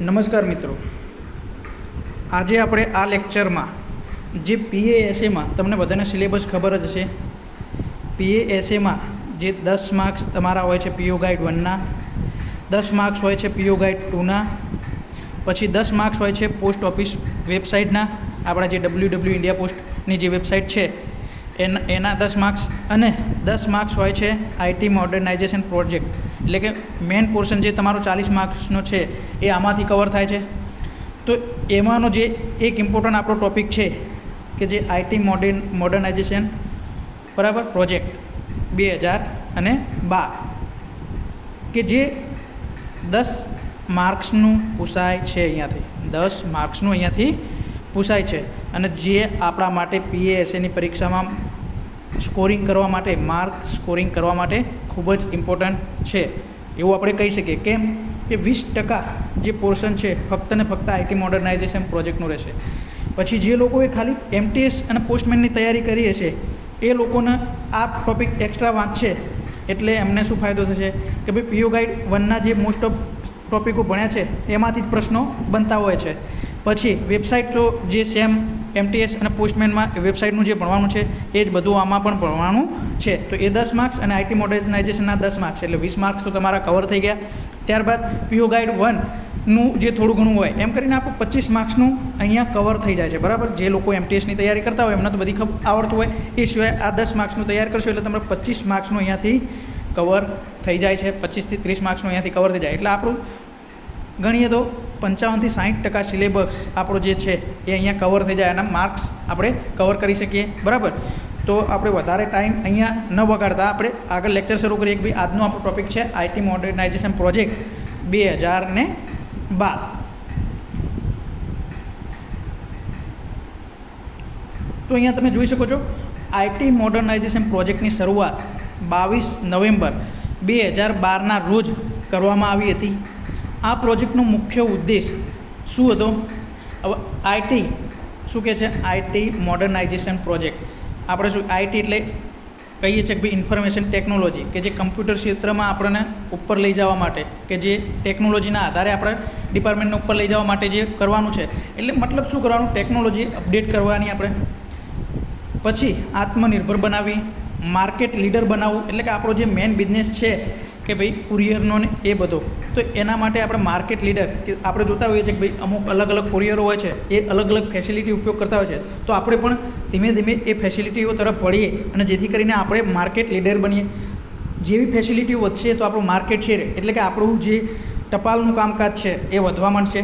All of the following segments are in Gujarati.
નમસ્કાર મિત્રો, આજે આપણે આ લેક્ચરમાં જે PASAમાં તમને બધાને સિલેબસ ખબર જ છે. PASAમાં જે 10 માર્ક્સ તમારા હોય છે PO ગાઈડ 1ના, 10 માર્ક્સ હોય છે PO ગાઈડ 2ના, પછી 10 માર્ક્સ હોય છે પોસ્ટ ઓફિસ વેબસાઇટના, આપણા જે WW ઇન્ડિયા પોસ્ટની જે વેબસાઇટ છે એના 10 માર્ક્સ, અને 10 માર્ક્સ હોય છે IT મોડર્નાઇઝેશન પ્રોજેક્ટ. એટલે કે મેઇન પોર્શન જે તમારો 40 માર્ક્સનો છે એ આમાંથી કવર થાય છે. તો એમાંનો જે એક ઇમ્પોર્ટન્ટ આપણો ટૉપિક છે કે જે IT મોડર્નાઇઝેશન બરાબર પ્રોજેક્ટ 2012 કે જે 10 માર્ક્સનું પૂછાય છે. અહીંયાથી 10 માર્ક્સનું અહીંયાથી પૂછાય છે, અને જે આપણા માટે PASAની પરીક્ષામાં સ્કોરિંગ કરવા માટે, માર્ક સ્કોરિંગ કરવા માટે ખૂબ જ ઇમ્પોર્ટન્ટ છે એવું આપણે કહી શકીએ. કેમ કે 20% જે પોર્શન છે ફક્ત ને ફક્ત IT મોડર્નાઇઝેશન પ્રોજેક્ટનું રહેશે. પછી જે લોકોએ ખાલી MTS અને પોસ્ટમેનની તૈયારી કરી હશે એ લોકોને આ ટૉપિક એક્સ્ટ્રા વાંચશે એટલે એમને શું ફાયદો થશે કે ભાઈ PO ગાઈડ 1ના જે મોસ્ટ ઓફ ટૉપિકો ભણ્યા છે એમાંથી જ પ્રશ્નો બનતા હોય છે. પછી વેબસાઇટ તો જે સેમ MTS અને પોસ્ટમેનમાં વેબસાઇટનું જે ભણવાનું છે એ જ બધું આમાં પણ ભણવાનું છે. તો એ 10 માર્ક્સ અને IT મોડર્નાઇઝેશનના 10 માર્ક્સ એટલે 20 માર્ક્સ તો તમારા કવર થઈ ગયા. ત્યારબાદ PO ગાઈડ 1નું જે થોડું ઘણું હોય એમ કરીને આપણું 25 માર્ક્સનું અહીંયા કવર થઈ જાય છે. બરાબર, જે લોકો MTSની તૈયારી કરતા હોય એમને તો બધી આવડતું હોય, એ સિવાય આ 10 માર્ક્સનું તૈયાર કરશો એટલે તમારે 25 માર્ક્સનું અહીંયાથી કવર થઈ જાય છે. 25 થી 30 માર્ક્સનું અહીંયાથી કવર થઈ જાય એટલે આપણું ગણીએ તો 55 થી 60% સિલેબસ આપણો જે છે એ અહીંયા કવર થઈ જાય અને માર્ક્સ આપણે કવર કરી શકીએ. બરાબર, તો આપણે વધારે ટાઈમ અહીંયા ન બગાડતા આપણે આગળ લેક્ચર શરૂ કરીએ કે ભાઈ આજનો આપણો ટૉપિક છે IT મોડર્નાઇઝેશન પ્રોજેક્ટ 2012. તો અહીંયા તમે જોઈ શકો છો IT મોડર્નાઇઝેશન પ્રોજેક્ટની શરૂઆત 22 નવેમ્બર 2012ના રોજ કરવામાં આવી હતી. આ પ્રોજેક્ટનો મુખ્ય ઉદ્દેશ શું હતો? હવે IT શું કહે છે? IT modernization project. આપણે શું IT એટલે કહીએ છીએ કે ભાઈ ઇન્ફોર્મેશન ટેકનોલોજી, કે જે કમ્પ્યુટર ક્ષેત્રમાં આપણને ઉપર લઈ જવા માટે, કે જે ટેકનોલોજીના આધારે આપણે ડિપાર્ટમેન્ટને ઉપર લઈ જવા માટે જે કરવાનું છે. એટલે મતલબ શું કરવાનું? ટેકનોલોજી અપડેટ કરવાની આપણે. પછી આત્મનિર્ભર બનાવી, માર્કેટ લીડર બનાવવું, એટલે કે આપણો જે મેઇન બિઝનેસ છે કે ભાઈ કુરિયરનો ને એ બધો, તો એના માટે આપણે માર્કેટ લીડર, કે આપણે જોતા હોઈએ છીએ કે ભાઈ અમુક અલગ અલગ કુરિયરો હોય છે એ અલગ અલગ ફેસિલિટી ઉપયોગ કરતા હોય છે. તો આપણે પણ ધીમે ધીમે એ ફેસિલિટીઓ તરફ વળીએ અને જેથી કરીને આપણે માર્કેટ લીડર બનીએ. જેવી ફેસિલિટીઓ વધશે તો આપણું માર્કેટ શેર, એટલે કે આપણું જે ટપાલનું કામકાજ છે એ વધવા માંડશે.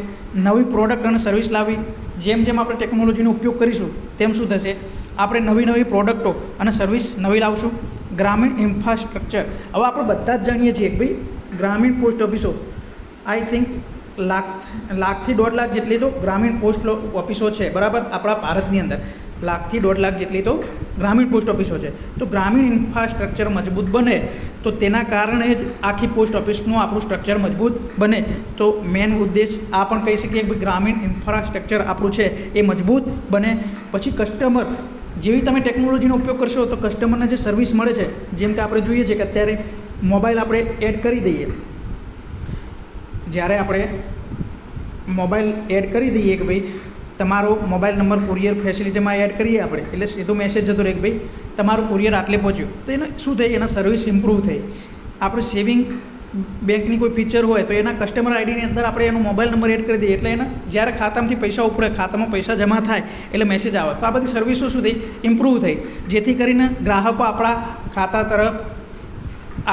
નવી પ્રોડક્ટ અને સર્વિસ લાવી, જેમ જેમ આપણે ટેકનોલોજીનો ઉપયોગ કરીશું તેમ શું થશે? આપણે નવી પ્રોડક્ટો અને સર્વિસ નવી લાવશું. ગ્રામીણ ઇન્ફ્રાસ્ટ્રક્ચર, હવે આપણે બધા જ જાણીએ છીએ કે ભાઈ ગ્રામીણ પોસ્ટ ઓફિસો આઈ થિંક લાખથી 1.5 લાખ જેટલી તો ગ્રામીણ પોસ્ટ ઓફિસો છે. બરાબર, આપણા ભારતની અંદર 1 લાખથી 1.5 લાખ જેટલી તો ગ્રામીણ પોસ્ટ ઓફિસો છે. તો ગ્રામીણ ઇન્ફ્રાસ્ટ્રક્ચર મજબૂત બને તો તેના કારણે જ આખી પોસ્ટ ઓફિસનું આપણું સ્ટ્રક્ચર મજબૂત બને. તો મેઇન ઉદ્દેશ આ પણ કહી શકીએ કે ગ્રામીણ ઇન્ફ્રાસ્ટ્રક્ચર આપણું છે એ મજબૂત બને. પછી કસ્ટમર, જેવી તમે ટેકનોલોજીનો ઉપયોગ કરશો તો કસ્ટમરને જે સર્વિસ મળે છે, જેમ કે આપણે જોઈએ છીએ કે અત્યારે મોબાઈલ આપણે એડ કરી દઈએ, જ્યારે આપણે મોબાઈલ એડ કરી દઈએ કે ભાઈ તમારો મોબાઈલ નંબર કુરિયર ફેસિલિટીમાં એડ કરીએ આપણે, એટલે સીધો મેસેજ જતો રહે કે ભાઈ તમારું કુરિયર આટલે પહોંચ્યું. તો એને શું થઈ? એના સર્વિસ ઇમ્પ્રૂવ થઈ. આપણે સેવિંગ બેંકની કોઈ ફીચર હોય તો એના કસ્ટમર આઈડીની અંદર આપણે એનો મોબાઈલ નંબર એડ કરી દઈએ એટલે એને જ્યારે ખાતામાંથી પૈસા ઉપડે, ખાતામાં પૈસા જમા થાય એટલે મેસેજ આવે. તો આ બધી સર્વિસો શું થઈ? ઇમ્પ્રૂવ થઈ, જેથી કરીને ગ્રાહકો આપણા ખાતા તરફ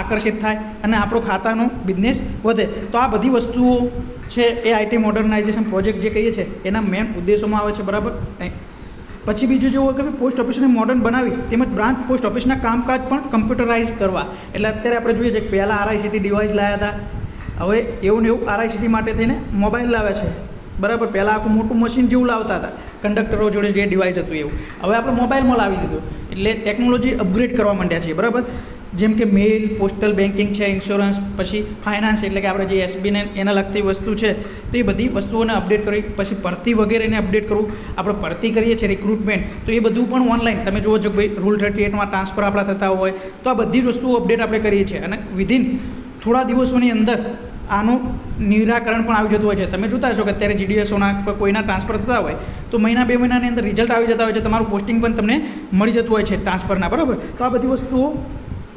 આકર્ષિત થાય અને આપણો ખાતાનો બિઝનેસ વધે. તો આ બધી વસ્તુઓ છે એ IT મોડર્નાઇઝેશન પ્રોજેક્ટ જે કહીએ છીએ એના મેઇન ઉદ્દેશોમાં આવે છે. બરાબર, પછી બીજું જોવું કે પોસ્ટ ઓફિસને મોડર્ન બનાવી તેમજ બ્રાન્ચ પોસ્ટ ઓફિસના કામકાજ પણ કમ્પ્યુટરાઇઝ કરવા. એટલે અત્યારે આપણે જોઈએ છે કે પહેલાં RICT ડિવાઇસ લાવ્યા હતા, હવે એવું ને એવું RICT માટે થઈને મોબાઈલ લાવ્યા છે. બરાબર, પહેલાં આખું મોટું મશીન જેવું લાવતા હતા, કંડક્ટરો જોડે જે ડિવાઇસ હતું એવું, હવે આપણે મોબાઈલમાં લાવી દીધું. એટલે ટેકનોલોજી અપગ્રેડ કરવા માંડ્યા છીએ. બરાબર, જેમ કે મેઇલ, પોસ્ટલ બેન્કિંગ છે, ઇન્સ્યોરન્સ, પછી ફાઇનાન્સ, એટલે કે આપણે જે SB ને એના લગતી વસ્તુ છે તો એ બધી વસ્તુઓને અપડેટ કરવી. પછી ભરતી વગેરેને અપડેટ કરવું. આપણે ભરતી કરીએ છીએ રિક્રુટમેન્ટ, તો એ બધું પણ ઓનલાઈન તમે જુઓ છો કે ભાઈ રૂલ 38માં ટ્રાન્સફર આપણા થતા હોય તો આ બધી જ વસ્તુઓ અપડેટ આપણે કરીએ છીએ અને વિધિન થોડા દિવસોની અંદર આનું નિરાકરણ પણ આવી જતું હોય છે. તમે જોતા હશો કે અત્યારે GDSOના કોઈના ટ્રાન્સફર થતા હોય તો મહિના 2 મહિનાની અંદર રિઝલ્ટ આવી જતા હોય છે, તમારું પોસ્ટિંગ પણ તમને મળી જતું હોય છે ટ્રાન્સફરના, બરાબર. તો આ બધી વસ્તુઓ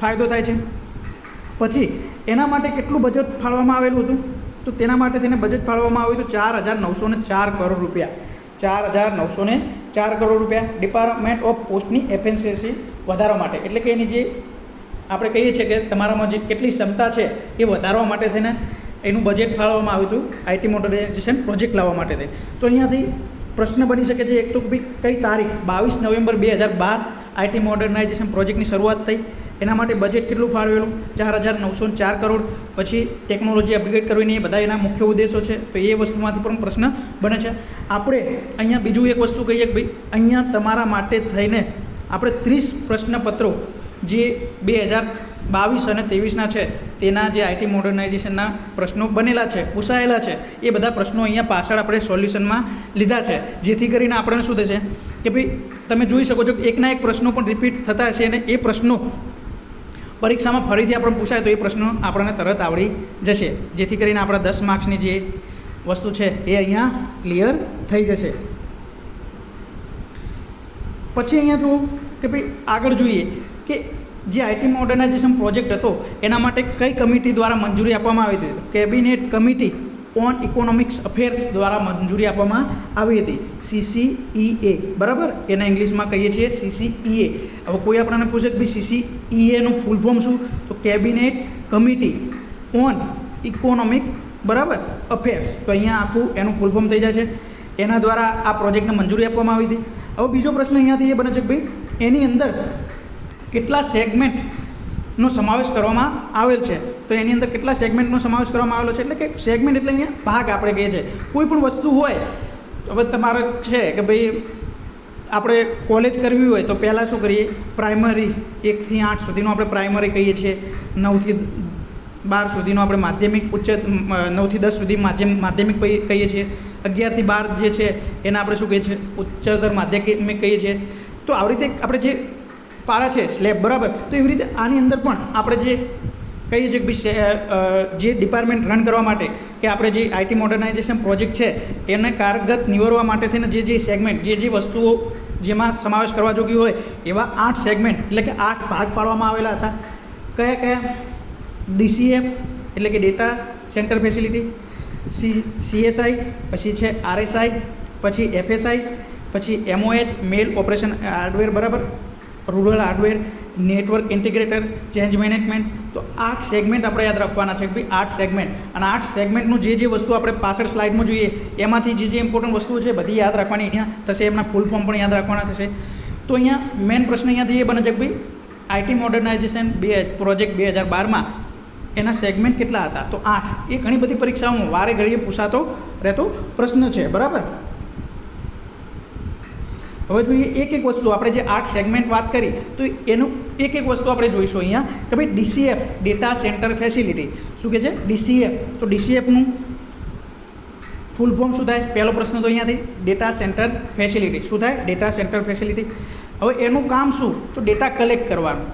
ફાયદો થાય છે. પછી એના માટે કેટલું બજેટ ફાળવવામાં આવેલું હતું? તો તેના માટે તેને બજેટ ફાળવવામાં આવ્યું હતું 4,904 કરોડ રૂપિયા. 4,904 કરોડ રૂપિયા ડિપાર્ટમેન્ટ ઓફ પોસ્ટની એફિશિયન્સી વધારવા માટે, એટલે કે એની જે આપણે કહીએ છીએ કે તમારામાં જે કેટલી ક્ષમતા છે એ વધારવા માટે થઈને એનું બજેટ ફાળવવામાં આવ્યું હતું આઈટી મોડર્નાઇઝેશન પ્રોજેક્ટ લાવવા માટે થઈ. તો અહીંયાથી પ્રશ્ન બની શકે છે એક તો ભાઈ કઈ તારીખ 22 નવેમ્બર 2012 આઈટી મોડર્નાઇઝેશન પ્રોજેક્ટની શરૂઆત થઈ, એના માટે બજેટ કેટલું ફાળવેલું? 4,904 કરોડ. પછી ટેકનોલોજી અપગ્રેડ કરવીની એ બધા એના મુખ્ય ઉદ્દેશો છે, તો એ વસ્તુમાંથી પણ પ્રશ્ન બને છે. આપણે અહીંયા બીજું એક વસ્તુ કહીએ કે ભાઈ અહીંયા તમારા માટે થઈને આપણે 30 પ્રશ્નપત્રો જે 2022 અને 23ના છે તેના જે આઈટી મોડર્નાઇઝેશનના પ્રશ્નો બનેલા છે, પૂછાયેલા છે, એ બધા પ્રશ્નો અહીંયા પાછળ આપણે સોલ્યુશનમાં લીધા છે, જેથી કરીને આપણને શું થશે કે ભાઈ તમે જોઈ શકો છો કે એકના એક પ્રશ્નો પણ રિપીટ થતા હશે અને એ પ્રશ્નો પરીક્ષામાં ફરીથી આપણને પૂછાય તો એ પ્રશ્નો આપણને તરત આવડી જશે, જેથી કરીને આપણા 10 માર્ક્સની જે વસ્તુ છે એ અહીંયા ક્લિયર થઈ જશે. પછી અહીંયા જુઓ કે ભાઈ આગળ જોઈએ કે જે આઈટી મોડર્નાઇઝેશન પ્રોજેક્ટ હતો એના માટે કઈ કમિટી દ્વારા મંજૂરી આપવામાં આવી હતી? Cabinet committee on economics affairs દ્વારા મંજૂરી આપવામાં આવી હતી, CCEA, બરાબર. એના ઇંગ્લિશમાં કહીએ છીએ CCEA. હવે કોઈ આપણને પૂછે કે ભાઈ CCEA નું ફૂલ ફોર્મ શું? તો કેબિનેટ કમિટી ઓન ઇકોનોમિક, બરાબર, અફેર્સ. તો અહીંયા આખું એનું ફૂલ ફોર્મ થઈ જાય છે. એના દ્વારા આ પ્રોજેક્ટને મંજૂરી આપવામાં આવી હતી. હવે બીજો પ્રશ્ન અહીંયાથી એ બને છે કે ભાઈ એની અંદર કેટલા સેગમેન્ટનો સમાવેશ કરવામાં આવેલ છે? તો એની અંદર કેટલા સેગમેન્ટનો સમાવેશ કરવામાં આવેલો છે? એટલે કે સેગમેન્ટ એટલે અહીંયા ભાગ આપણે કહીએ છીએ. કોઈ પણ વસ્તુ હોય, હવે તમારે છે કે ભાઈ આપણે કોલેજ કરવી હોય તો પહેલાં શું કરીએ? પ્રાઇમરી 1 થી 8 સુધીનો આપણે પ્રાઇમરી કહીએ છીએ, 9 થી 12 સુધીનો આપણે માધ્યમિક ઉચ્ચ, 9 થી 10 સુધી માધ્યમિક કહીએ છીએ, 11 થી 12 જે છે એને આપણે શું કહીએ છીએ? ઉચ્ચતર માધ્યમિક કહીએ છીએ. તો આવી રીતે આપણે જે પાડા છે સ્લેબ, બરાબર. તો એવી રીતે આની અંદર પણ આપણે જે કહીએ છીએ કે જે ડિપાર્ટમેન્ટ રન કરવા માટે કે આપણે જે આઈટી મોડર્નાઇઝેશન પ્રોજેક્ટ છે એને કારગત નિવડવા માટે થઈને જે સેગમેન્ટ, જે વસ્તુઓ જેમાં સમાવેશ કરવા જોગી હોય એવા 8 સેગમેન્ટ એટલે કે 8 ભાગ પાડવામાં આવેલા હતા. કયા કયા? DCF એટલે કે ડેટા સેન્ટર ફેસિલિટી, CSI, પછી છે RSI, પછી FSI, પછી MOH મેલ ઓપરેશન હાર્ડવેર, બરાબર, rural hardware, network integrator, change management. તો 8 સેગમેન્ટ આપણે યાદ રાખવાના છે કે ભાઈ 8 સેગમેન્ટ, અને 8 સેગમેન્ટનું જે વસ્તુ આપણે પાછળ સ્લાઇડમાં જોઈએ એમાંથી જે ઇમ્પોર્ટન્ટ વસ્તુઓ છે બધી યાદ રાખવાની અહીંયા થશે, એમના ફૂલ ફોર્મ પણ યાદ રાખવાના થશે. તો અહીંયા મેઇન પ્રશ્ન અહીંયાથી એ બને છે કે ભાઈ આઈટી મોડર્નાઇઝેશન પ્રોજેક્ટ 2012માં એના સેગમેન્ટ કેટલા હતા? તો 8. એ ઘણી બધી પરીક્ષાઓમાં વારે ઘડીએ પૂછાતો રહેતો પ્રશ્ન છે, બરાબર. હવે જોઈએ એક વસ્તુ, આપણે જે 8 સેગમેન્ટ વાત કરી તો એનું એક વસ્તુ આપણે જોઈશું અહીંયા કે ભાઈ DCF ડેટા સેન્ટર ફેસિલિટી શું કહે છે? DCF. તો DCFનું ફૂલ ફોર્મ શું થાય? પહેલો પ્રશ્ન તો અહીંયાથી ડેટા સેન્ટર ફેસિલિટી શું થાય? Data centre facility. હવે એનું કામ શું? તો ડેટા કલેક્ટ કરવાનું,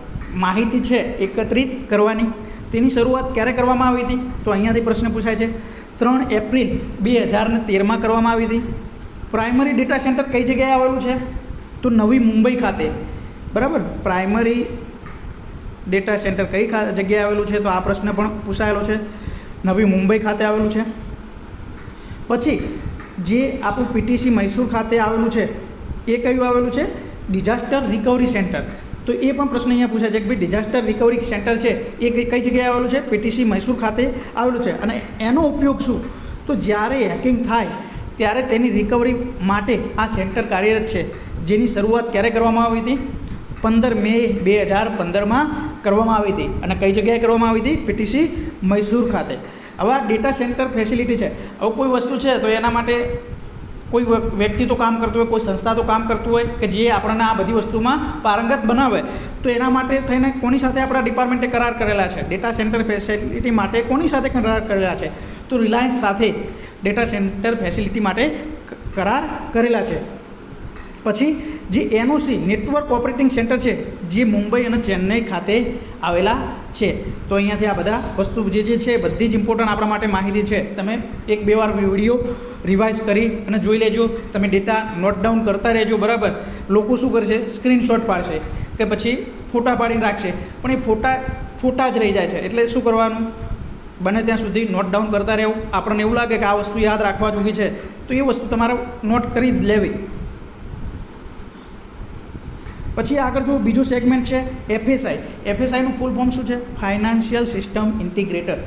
માહિતી છે એકત્રિત કરવાની. તેની શરૂઆત ક્યારે કરવામાં આવી હતી? તો અહીંયાથી પ્રશ્ન પૂછાય છે 3 એપ્રિલ 2013માં કરવામાં આવી હતી. પ્રાઇમરી ડેટા સેન્ટર કઈ જગ્યાએ આવેલું છે? તો નવી મુંબઈ ખાતે, બરાબર. પ્રાઇમરી ડેટા સેન્ટર કઈ જગ્યાએ આવેલું છે? તો આ પ્રશ્ન પણ પૂછાયેલો છે, નવી મુંબઈ ખાતે આવેલું છે. પછી જે આપણું PTC મૈસૂર ખાતે આવેલું છે એ કયું આવેલું છે? Disaster recovery centre. તો એ પણ પ્રશ્ન અહીંયા પૂછાય છે કે ભાઈ ડિઝાસ્ટર રિકવરી સેન્ટર છે એ કઈ જગ્યાએ આવેલું છે? PTC મૈસૂર ખાતે આવેલું છે. અને એનો ઉપયોગ શું? તો જ્યારે હેકિંગ થાય ત્યારે તેની રિકવરી માટે આ સેન્ટર કાર્યરત છે, જેની શરૂઆત ક્યારે કરવામાં આવી હતી? 15 મે 2015માં કરવામાં આવી હતી. અને કઈ જગ્યાએ કરવામાં આવી હતી? PTC મૈસૂર ખાતે. હવે આ ડેટા સેન્ટર ફેસિલિટી છે. હવે કોઈ વસ્તુ છે તો એના માટે કોઈ વ્યક્તિ તો કામ કરતું હોય, કોઈ સંસ્થા તો કામ કરતું હોય કે જે આપણને આ બધી વસ્તુમાં પારંગત બનાવે, તો એના માટે થઈને કોની સાથે આપણા ડિપાર્ટમેન્ટે કરાર કરેલા છે? ડેટા સેન્ટર ફેસિલિટી માટે કોની સાથે કરાર કરેલા છે? તો રિલાયન્સ સાથે ડેટા સેન્ટર ફેસિલિટી માટે કરાર કરેલા છે. પછી જે NOC નેટવર્ક ઓપરેટિંગ સેન્ટર છે જે મુંબઈ અને ચેન્નઈ ખાતે આવેલા છે. તો અહીંયાથી આ બધા વસ્તુ જે છે બધી જ ઇમ્પોર્ટન્ટ આપણા માટે માહિતી છે. તમે 1-2 વાર વિડીયો રિવાઇઝ કરી અને જોઈ લેજો. તમે ડેટા નોટ ડાઉન કરતા રહેજો, બરાબર. લોકો શું કરશે, સ્ક્રીનશોટ પાડશે કે પછી ફોટા પાડીને રાખશે, પણ એ ફોટા જ રહી જાય છે. એટલે શું કરવાનું, બને ત્યાં સુધી નોટ ડાઉન કરતા રહેવું. આપણને એવું લાગે કે આ વસ્તુ યાદ રાખવા જોગી છે તો એ વસ્તુ તમારે નોટ કરી જ લેવી. પછી આગળ જો બીજું સેગમેન્ટ છે એફએસઆઈ. એફએસઆઈનું ફૂલ ફોર્મ શું છે? Financial system integrator.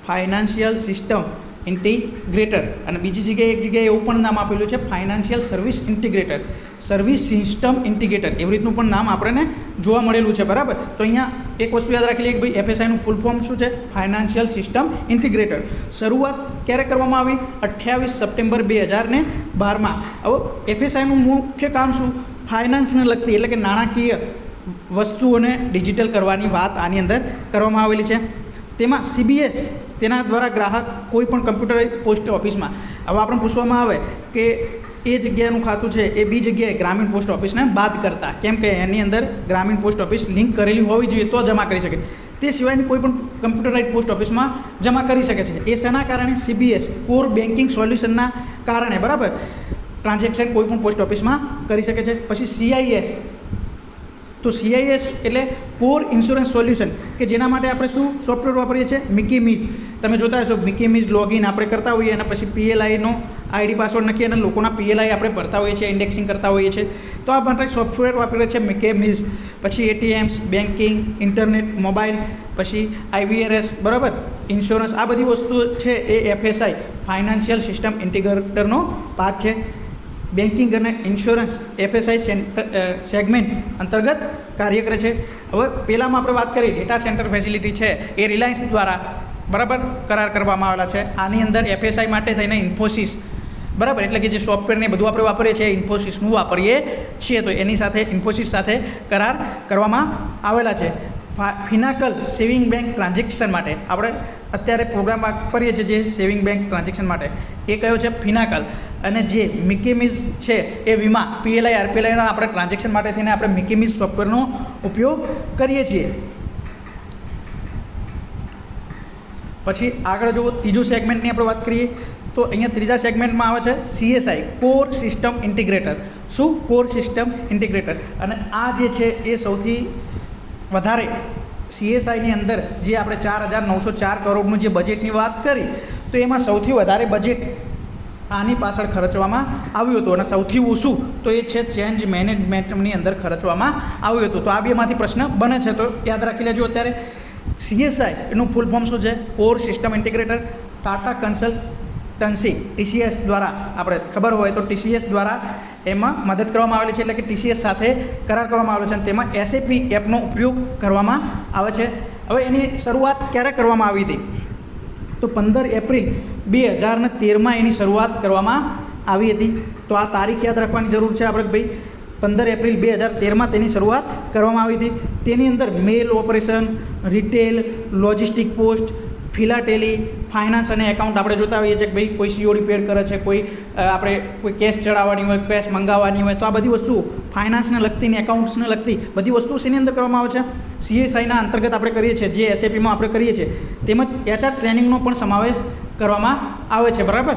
Financial system integrator. અને બીજી જગ્યાએ એક જગ્યાએ એવું પણ નામ આપેલું છે financial service integrator, service system integrator, એવી રીતનું પણ નામ આપણને જોવા મળેલું છે, બરાબર. તો અહીંયા એક વસ્તુ યાદ રાખી લઈએ કે ભાઈ એફએસઆઈનું ફૂલ ફોર્મ શું છે? Financial system integrator. શરૂઆત ક્યારે કરવામાં આવી? 28 સપ્ટેમ્બર 2012માં. હવે એફએસઆઈનું મુખ્ય કામ શું? ફાઇનાન્સને લગતી એટલે કે નાણાકીય વસ્તુઓને ડિજિટલ કરવાની વાત આની અંદર કરવામાં આવેલી છે. તેમાં સીબીએસ તેના દ્વારા ગ્રાહક કોઈ પણ કમ્પ્યુટર પોસ્ટ ઓફિસમાં, હવે આપણને પૂછવામાં આવે કે એ જગ્યાનું ખાતું છે એ બી જગ્યાએ ગ્રામીણ પોસ્ટ ઓફિસને બાદ કરતા, કેમ કે એની અંદર ગ્રામીણ પોસ્ટ ઓફિસ લિંક કરેલી હોવી જોઈએ તો જમા કરી શકે. તે સિવાયની કોઈ પણ કમ્પ્યુટરાઇઝ પોસ્ટ ઓફિસમાં જમા કરી શકે છે. એ શેના કારણે? સીબીએસ કોર બેન્કિંગ સોલ્યુશનના કારણે, બરાબર. ટ્રાન્ઝેક્શન કોઈ પણ પોસ્ટ ઓફિસમાં કરી શકે છે. પછી સીઆઈએસ. તો સીઆઈએસ એટલે કોર ઇન્સ્યોરન્સ સોલ્યુશન, કે જેના માટે આપણે શું સોફ્ટવેર વાપરીએ છીએ? મિકી મીઝ. તમે જોતા હશો મિકી મીઝ લોગિન આપણે કરતા હોઈએ અને પછી પીએલઆઈનો આઈડી પાસવર્ડ નાખીએ અને લોકોના પીએલઆઈ આપણે ભરતા હોઈએ છીએ, ઇન્ડેક્સિંગ કરતા હોઈએ છીએ. તો આ માટે સોફ્ટવેર વાપરીએ છીએ મિકી મીઝ. પછી એટીએમ્સ, બેન્કિંગ, ઇન્ટરનેટ, મોબાઈલ, પછી આઈવીઆરએસ, બરાબર, ઇન્સ્યોરન્સ, આ બધી વસ્તુઓ છે એ એફએસઆઈ ફાઇનાન્શિયલ સિસ્ટમ ઇન્ટિગ્રેટરનો ભાગ છે. બેન્કિંગ અને ઇન્સ્યોરન્સ એફએસઆઈ સેગમેન્ટ અંતર્ગત કાર્ય કરે છે. હવે પહેલાંમાં આપણે વાત કરી ડેટા સેન્ટર ફેસિલિટી છે એ રિલાયન્સ દ્વારા, બરાબર, કરાર કરવામાં આવેલા છે. આની અંદર એફએસઆઈ માટે થઈને ઇન્ફોસિસ, બરાબર, એટલે કે જે સોફ્ટવેરને બધું આપણે વાપરીએ છીએ ઇન્ફોસિસનું વાપરીએ છીએ, તો એની સાથે ઇન્ફોસિસ સાથે કરાર કરવામાં આવેલા છે. ફિનાકલ સેવિંગ બેંક ટ્રાન્ઝેક્શન માટે આપણે અત્યારે પ્રોગ્રામ વાપરીએ છીએ જે સેવિંગ બેંક ટ્રાન્ઝેક્શન માટે, એ કયો છે? ફિનાકલ. અને જે મિકીમીઝ છે એ વીમા, પીએલઆઈ, આરપીએલઆઈના આપણે ટ્રાન્ઝેક્શન માટે થઈને આપણે મિકીમીઝ સોફ્ટવેરનો ઉપયોગ કરીએ છીએ. પછી આગળ જો ત્રીજું સેગમેન્ટની આપણે વાત કરીએ તો અહીંયા ત્રીજા સેગમેન્ટમાં આવે છે સીએસઆઈ, કોર સિસ્ટમ ઇન્ટિગ્રેટર. શું? Core system integrator. અને આ જે છે એ સૌથી વધારે સીએસઆઈની અંદર જે આપણે 4,904 કરોડનું જે બજેટની વાત કરી, તો એમાં સૌથી વધારે બજેટ આની પાછળ ખર્ચવામાં આવ્યું હતું અને સૌથી ઓછું તો એ છે ચેન્જ મેનેજમેન્ટની અંદર ખર્ચવામાં આવ્યું હતું. તો આ બેમાંથી પ્રશ્ન બને છે, તો યાદ રાખી લેજો. અત્યારે સીએસઆઈ એનું ફૂલ ફોર્મ શું છે? Core system integrator. Tata consultancy TCS દ્વારા, આપણે ખબર હોય તો ટીસીએસ દ્વારા એમાં મદદ કરવામાં આવેલી છે, એટલે કે ટીસીએસ સાથે કરાર કરવામાં આવેલો છે અને તેમાં એસએપી એપનો ઉપયોગ કરવામાં આવે છે. હવે એની શરૂઆત ક્યારે કરવામાં આવી હતી? તો 15 એપ્રિલ 2013માં એની શરૂઆત કરવામાં આવી હતી. તો આ તારીખ યાદ રાખવાની જરૂર છે આપણે, ભાઈ 15 એપ્રિલ 2013માં તેની શરૂઆત કરવામાં આવી હતી. તેની અંદર mail operation, retail, logistic post, philately, finance અને એકાઉન્ટ આપણે જોતા હોઈએ છીએ કે ભાઈ કોઈ સીઓડી પેડ કરે છે, કોઈ આપણે કોઈ કેશ ચડાવવાની હોય, કેશ મંગાવવાની હોય, તો આ બધી વસ્તુઓ ફાઇનાન્સને લગતી ને એકાઉન્ટ્સને લગતી બધી વસ્તુઓ શેની અંદર કરવામાં આવે છે? સીએસઆઈના અંતર્ગત આપણે કરીએ છીએ, જે એસએપીમાં આપણે કરીએ છીએ. તેમજ એચઆર ટ્રેનિંગનો પણ સમાવેશ કરવામાં આવે છે, બરાબર.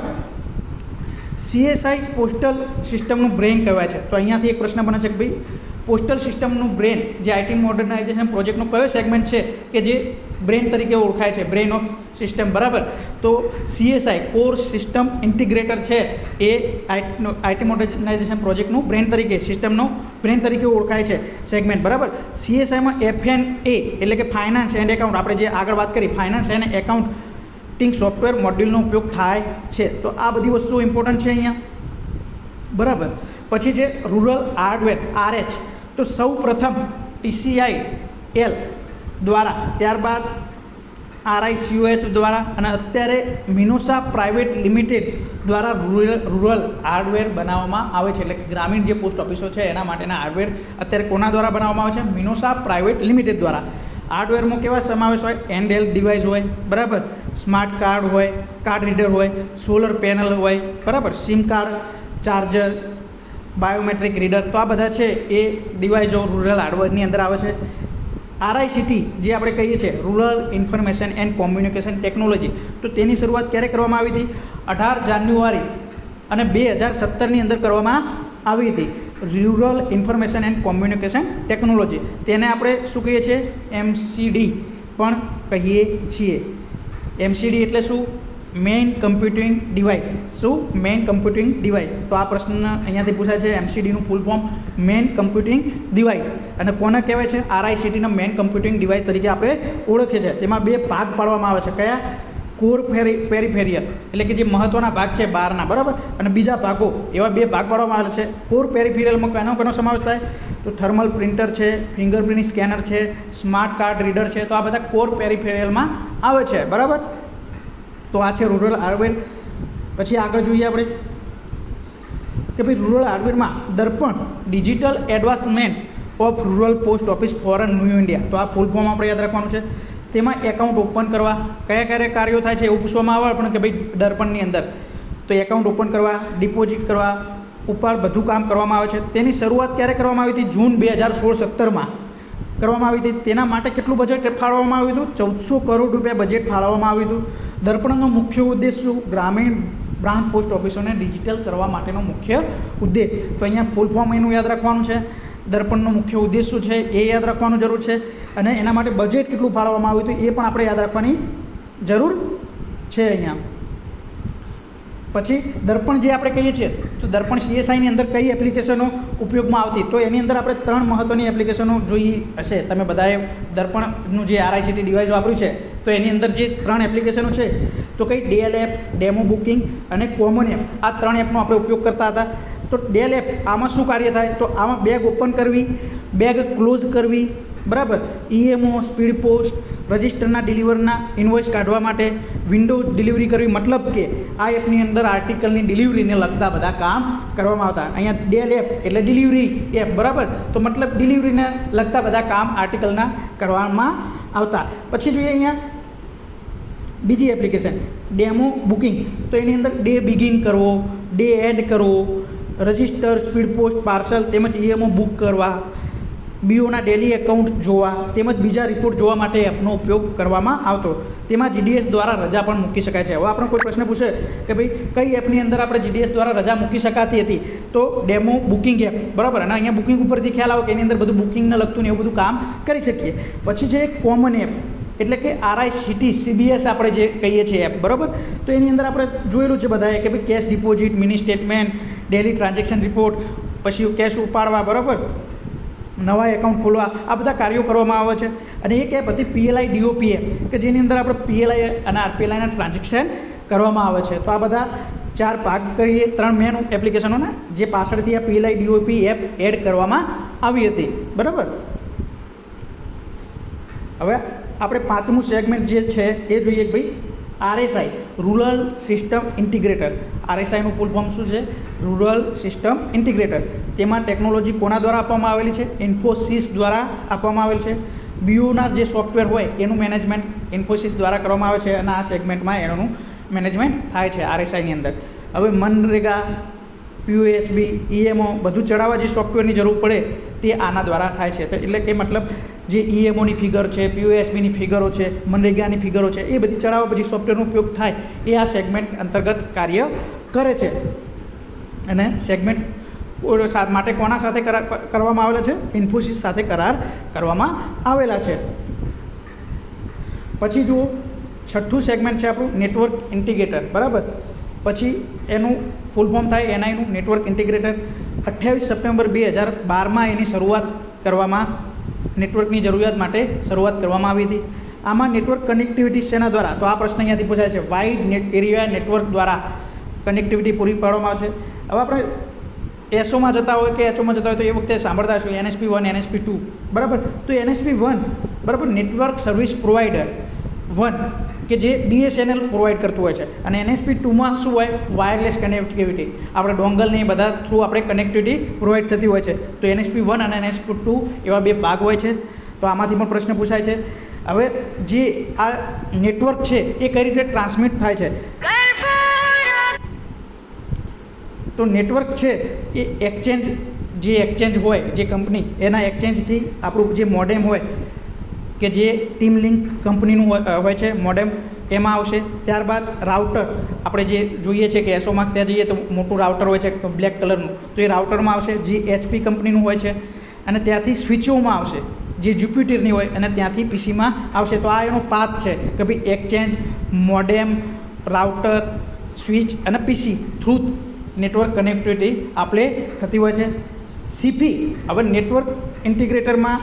સીએસઆઈ પોસ્ટલ સિસ્ટમનું બ્રેન કહેવાય છે. તો અહીંયાથી એક પ્રશ્ન બને છે કે ભાઈ પોસ્ટલ સિસ્ટમનું બ્રેન, જે આઈટી મોડર્નાઇઝેશન પ્રોજેક્ટનો કયો સેગમેન્ટ છે કે જે બ્રેન તરીકે ઓળખાય છે? બ્રેન ઓફ સિસ્ટમ, બરાબર. તો સીએસઆઈ કોર સિસ્ટમ ઇન્ટિગ્રેટર છે એ આઈટી મોડર્નાઇઝેશન પ્રોજેક્ટનું બ્રેન તરીકે, સિસ્ટમનો બ્રેન તરીકે ઓળખાય છે સેગમેન્ટ, બરાબર. સીએસઆઈમાં એફએનએ એટલે કે ફાઇનાન્સ એન્ડ એકાઉન્ટ, આપણે જે આગળ વાત કરી ફાઇનાન્સ એન્ડ એકાઉન્ટિંગ સોફ્ટવેર મોડ્યુલનો ઉપયોગ થાય છે. તો આ બધી વસ્તુઓ ઇમ્પોર્ટન્ટ છે અહીંયા, બરાબર. પછી જે રૂરલ હાર્ડવેર આરએચ, તો સૌ પ્રથમ TCIL દ્વારા, ત્યારબાદ RICOH દ્વારા અને અત્યારે મિનોસા પ્રાઇવેટ લિમિટેડ દ્વારા રૂરલ હાર્ડવેર બનાવવામાં આવે છે. એટલે કે ગ્રામીણ જે પોસ્ટ ઓફિસો છે એના માટેના હાર્ડવેર અત્યારે કોના દ્વારા બનાવવામાં આવે છે? મિનોસા પ્રાઇવેટ લિમિટેડ દ્વારા. હાર્ડવેરમાં કેવા સમાવેશ હોય? હેન્ડહેલ્ડ ડિવાઇસ હોય, બરાબર, સ્માર્ટ કાર્ડ હોય, કાર્ડ રીડર હોય, સોલર પેનલ હોય, બરાબર, sim card, charger, biometric reader, તો આ બધા છે એ ડિવાઇસો રૂરલ હાર્ડવેરની અંદર આવે છે. આરઆઈસીટી જે આપણે કહીએ છીએ rural information and communication technology, તો તેની શરૂઆત ક્યારે કરવામાં આવી હતી? 18 જાન્યુઆરી અને 2017ની અંદર કરવામાં આવી હતી. Rural information and communication technology, તેને આપણે શું કહીએ છીએ? એમસીડી પણ કહીએ છીએ. એમસીડી એટલે શું? Main computing device. શું? Main computing device. તો આ પ્રશ્ન અહીંયાથી પૂછાય છે. એમસીડીનું full form main computing device. અને કોને કહેવાય છે? આરઆઈસીટીનો મેઇન કમ્પ્યુટિંગ ડિવાઇસ તરીકે આપણે ઓળખીએ છીએ. તેમાં 2 ભાગ પાડવામાં આવે છે. કયા? કોર પેરિફેરિયલ એટલે કે જે મહત્ત્વના ભાગ છે બહારના, બરાબર, અને બીજા ભાગો, એવા 2 ભાગ પાડવામાં આવેલા છે. કોર પેરિફેરિયલમાં કોનો સમાવેશ થાય? તો થર્મલ પ્રિન્ટર છે, ફિંગરપ્રિન્ટ સ્કેનર છે, સ્માર્ટ કાર્ડ રીડર છે. તો આ બધા કોર પેરિફેરિયલમાં આવે છે, બરાબર. તો આ છે રૂરલ હાર્ડવેર. પછી આગળ જોઈએ આપણે કે ભાઈ રૂરલ હાર્ડવેરમાં Darpan digital advancement of rural post office for new India. તો આ ફૂલ ફોર્મ આપણે યાદ રાખવાનું છે. તેમાં એકાઉન્ટ ઓપન કરવા કયા કાર્યો થાય છે એવું પૂછવામાં આવે પણ કે ભાઈ દર્પણની અંદર. તો એકાઉન્ટ ઓપન કરવા, ડિપોઝિટ કરવા ઉપર બધું કામ કરવામાં આવે છે. તેની શરૂઆત ક્યારે કરવામાં આવી હતી? જૂન 2016-17માં કરવામાં આવી હતી. તેના માટે કેટલું બજેટ ફાળવવામાં આવ્યું હતું? 1400 કરોડ રૂપિયા બજેટ ફાળવવામાં આવ્યું હતું. દર્પણનો મુખ્ય ઉદ્દેશ શું? ગ્રામીણ બ્રાન્ચ પોસ્ટ ઓફિસોને ડિજિટલ કરવા માટેનો મુખ્ય ઉદ્દેશ. તો અહીંયા ફૂલ ફોર્મ એનું યાદ રાખવાનું છે. દર્પણનો મુખ્ય ઉદ્દેશ શું છે એ યાદ રાખવાનું જરૂર છે. અને એના માટે બજેટ કેટલું ફાળવવામાં આવ્યું હતું એ પણ આપણે યાદ રાખવાની જરૂર છે અહીંયા. પછી દર્પણ જે આપણે કહીએ છીએ તો દર્પણ સીએસઆઈની અંદર કઈ એપ્લિકેશનો ઉપયોગમાં આવતી? તો એની અંદર આપણે 3 મહત્ત્વની એપ્લિકેશનો જોઈ હશે તમે બધાએ. દર્પણનું જે આરઆઈસીટી ડિવાઇસ વાપર્યું છે તો એની અંદર જે 3 એપ્લિકેશનો છે તો કઈ? ડેલ એપ, ડેમો બુકિંગ અને કોમન એપ. આ 3 એપનો આપણે ઉપયોગ કરતા હતા. તો ડેલ એપ આમાં શું કાર્ય થાય? તો આમાં બેગ ઓપન કરવી, બેગ ક્લોઝ કરવી, બરાબર, ઈએમઓ, સ્પીડ પોસ્ટ, રજિસ્ટરના ડિલિવરના ઇન્વોઇસ કાઢવા માટે, વિન્ડો ડિલિવરી કરવી. મતલબ કે આ એપની અંદર આર્ટિકલની ડિલિવરીને લગતા બધા કામ કરવામાં આવતા. અહીંયા ડેલ એપ એટલે ડિલિવરી એપ, બરાબર. તો મતલબ ડિલિવરીને લગતા બધા કામ આર્ટિકલના કરવામાં આવતા. પછી જોઈએ અહીંયા બીજી એપ્લિકેશન ડેમો બુકિંગ. તો એની અંદર ડે બિગિન કરવો, ડે એડ કરવો, રજિસ્ટર, સ્પીડ પોસ્ટ, પાર્સલ તેમજ ઈએમઓ બુક કરવા, બીઓના ડેલી એકાઉન્ટ જોવા તેમજ બીજા રિપોર્ટ જોવા માટે એપનો ઉપયોગ કરવામાં આવતો. તેમાં જીડીએસ દ્વારા રજા પણ મૂકી શકાય છે. હવે આપણને કોઈ પ્રશ્ન પૂછે કે ભાઈ કઈ એપની અંદર આપણે જીડીએસ દ્વારા રજા મૂકી શકાતી હતી? તો ડેમો બુકિંગ એપ, બરાબર. અને અહીંયા બુકિંગ ઉપરથી ખ્યાલ આવે કે એની અંદર બધું બુકિંગને લગતું ને એવું બધું કામ કરી શકીએ. પછી છે કોમન એપ એટલે કે આરઆઈસીટી સીબીએસ આપણે જે કહીએ છીએ એપ, બરાબર. તો એની અંદર આપણે જોયેલું છે બધાએ કે ભાઈ cache deposit, mini statement, daily transaction report, પછી કેશ ઉપાડવા, બરાબર, નવા એકાઉન્ટ ખોલવા, આ બધા કાર્યો કરવામાં આવે છે. અને એક એપ હતી પીએલઆઈ ડીઓપી એપ કે જેની અંદર આપણે પીએલઆઈ અને આરપીએલઆઈના ટ્રાન્ઝેક્શન કરવામાં આવે છે. તો આ બધા 4 ભાગ કરીએ 3 મેન એપ્લિકેશનોના જે પાછળથી આ પીએલઆઈ ડીઓપી એપ એડ કરવામાં આવી હતી, બરાબર. હવે આપણે 5મું સેગમેન્ટ જે છે એ જોઈએ કે ભાઈ આરએસઆઈ રૂરલ સિસ્ટમ ઇન્ટિગ્રેટર. આરએસઆઈનું ફૂલ ફોર્મ શું છે? Rural system integrator. તેમાં ટેકનોલોજી કોના દ્વારા આપવામાં આવેલી છે? ઇન્ફોસિસ દ્વારા આપવામાં આવેલ છે. બીઓના જે સોફ્ટવેર હોય એનું મેનેજમેન્ટ ઇન્ફોસિસ દ્વારા કરવામાં આવે છે અને આ સેગમેન્ટમાં એનું મેનેજમેન્ટ થાય છે આરએસઆઈની અંદર. હવે મનરેગા, પીઓએસબી, ઈએમઓ બધું ચડાવવા જે સોફ્ટવેરની જરૂર પડે તે આના દ્વારા થાય છે. તો એટલે કે મતલબ જે ઈએમઓની ફિગર છે, પીઓએસબીની ફિગરો છે, મનરેગાની ફિગરો છે, એ બધી ચડાવવા પછી સોફ્ટવેરનો ઉપયોગ થાય એ આ સેગમેન્ટ અંતર્ગત કાર્ય કરે છે. અને સેગમેન્ટ માટે કોના સાથે કરવામાં આવેલા છે? ઇન્ફોસિસ સાથે કરાર કરવામાં આવેલા છે. પછી જુઓ 6થું સેગમેન્ટ છે આપણું નેટવર્ક ઇન્ટિગ્રેટર, બરાબર. પછી એનું ફૂલ ફોર્મ થાય એનઆઈનું નેટવર્ક ઇન્ટિગ્રેટર. 28 સપ્ટેમ્બર 2012માં એની શરૂઆત કરવામાં, નેટવર્કની જરૂરિયાત માટે શરૂઆત કરવામાં આવી હતી. આમાં નેટવર્ક કનેક્ટિવિટી શેના દ્વારા? તો આ પ્રશ્ન અહીંયાથી પૂછાય છે. વાઇડ એરિયા નેટવર્ક દ્વારા કનેક્ટિવિટી પૂરી પાડવામાં આવે છે. હવે આપણે એસઓમાં જતા હોય કે એચઓમાં જતા હોય તો એ વખતે સાંભળતા હશું NSP1, NSP2, બરાબર. તો NSP1, બરાબર, નેટવર્ક સર્વિસ પ્રોવાઈડર 1 કે જે BSNL પ્રોવાઈડ કરતું હોય છે. અને NSP2માં શું હોય? Wireless connectivity. આપણે ડોંગલને એ બધા થ્રુ આપણે કનેક્ટિવિટી પ્રોવાઈડ થતી હોય છે. તો NSP1 અને NSP2 એવા 2 ભાગ હોય છે. તો આમાંથી પણ પ્રશ્ન પૂછાય છે. હવે જે આ નેટવર્ક છે એ કઈ રીતે ટ્રાન્સમિટ થાય છે? તો નેટવર્ક છે એ એક્સચેન્જ હોય જે કંપની એના એક્સચેન્જથી આપણું જે મોડેમ હોય કે જે ટીમ લિંક કંપનીનું હોય છે મોડેમ, એમાં આવશે. ત્યારબાદ રાઉટર, આપણે જે જોઈએ છે કે એસોમાં ત્યાં જઈએ તો મોટું રાઉટર હોય છે બ્લેક કલરનું, તો એ રાઉટરમાં આવશે જે HP કંપનીનું હોય છે. અને ત્યાંથી સ્વિચોમાં આવશે જે જ્યુપિટરની હોય, અને ત્યાંથી પીસીમાં આવશે. તો આ એનો પાથ છે કે ભાઈ એક્સચેન્જ, મોડેમ, રાઉટર, સ્વિચ અને પીસી થ્રુ નેટવર્ક કનેક્ટિવિટી આપણે થતી હોય છે. સીપી, હવે નેટવર્ક ઇન્ટિગ્રેટરમાં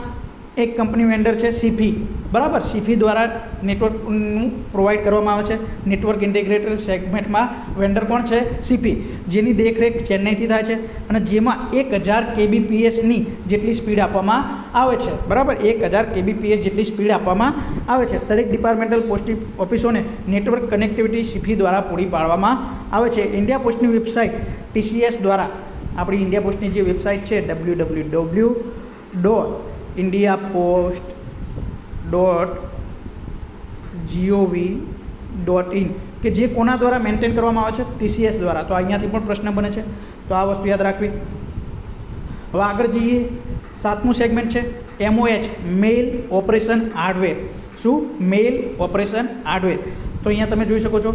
એક કંપની વેન્ડર છે સીપી, બરાબર. સીપી દ્વારા નેટવર્કનું પ્રોવાઈડ કરવામાં આવે છે. નેટવર્ક ઇન્ટિગ્રેટર સેગમેન્ટમાં વેન્ડર કોણ છે? સીપી, જેની દેખરેખ ચેન્નઈથી થાય છે અને જેમાં 1000 kbpsની જેટલી સ્પીડ આપવામાં આવે છે, બરાબર. 1000 kbps જેટલી સ્પીડ આપવામાં આવે છે. દરેક ડિપાર્ટમેન્ટલ પોસ્ટ ઓફિસોને નેટવર્ક કનેક્ટિવિટી સીપી દ્વારા પૂરી પાડવામાં આવે છે. ઇન્ડિયા પોસ્ટની વેબસાઇટ TCS દ્વારા, આપણી ઇન્ડિયા પોસ્ટની જે વેબસાઇટ છે www.indiapost.gov.in, કે જે કોના દ્વારા મેન્ટેન કરવામાં આવે છે? TCS દ્વારા. તો અહીંયાથી પણ પ્રશ્ન બને છે, તો આ વસ્તુ યાદ રાખવી. હવે આગળ જઈએ. 7મું સેગમેન્ટ છે MOH, મેઇલ ઓપરેશન હાર્ડવેર. શું? Mail operation hardware. તો અહીંયા તમે જોઈ શકો છો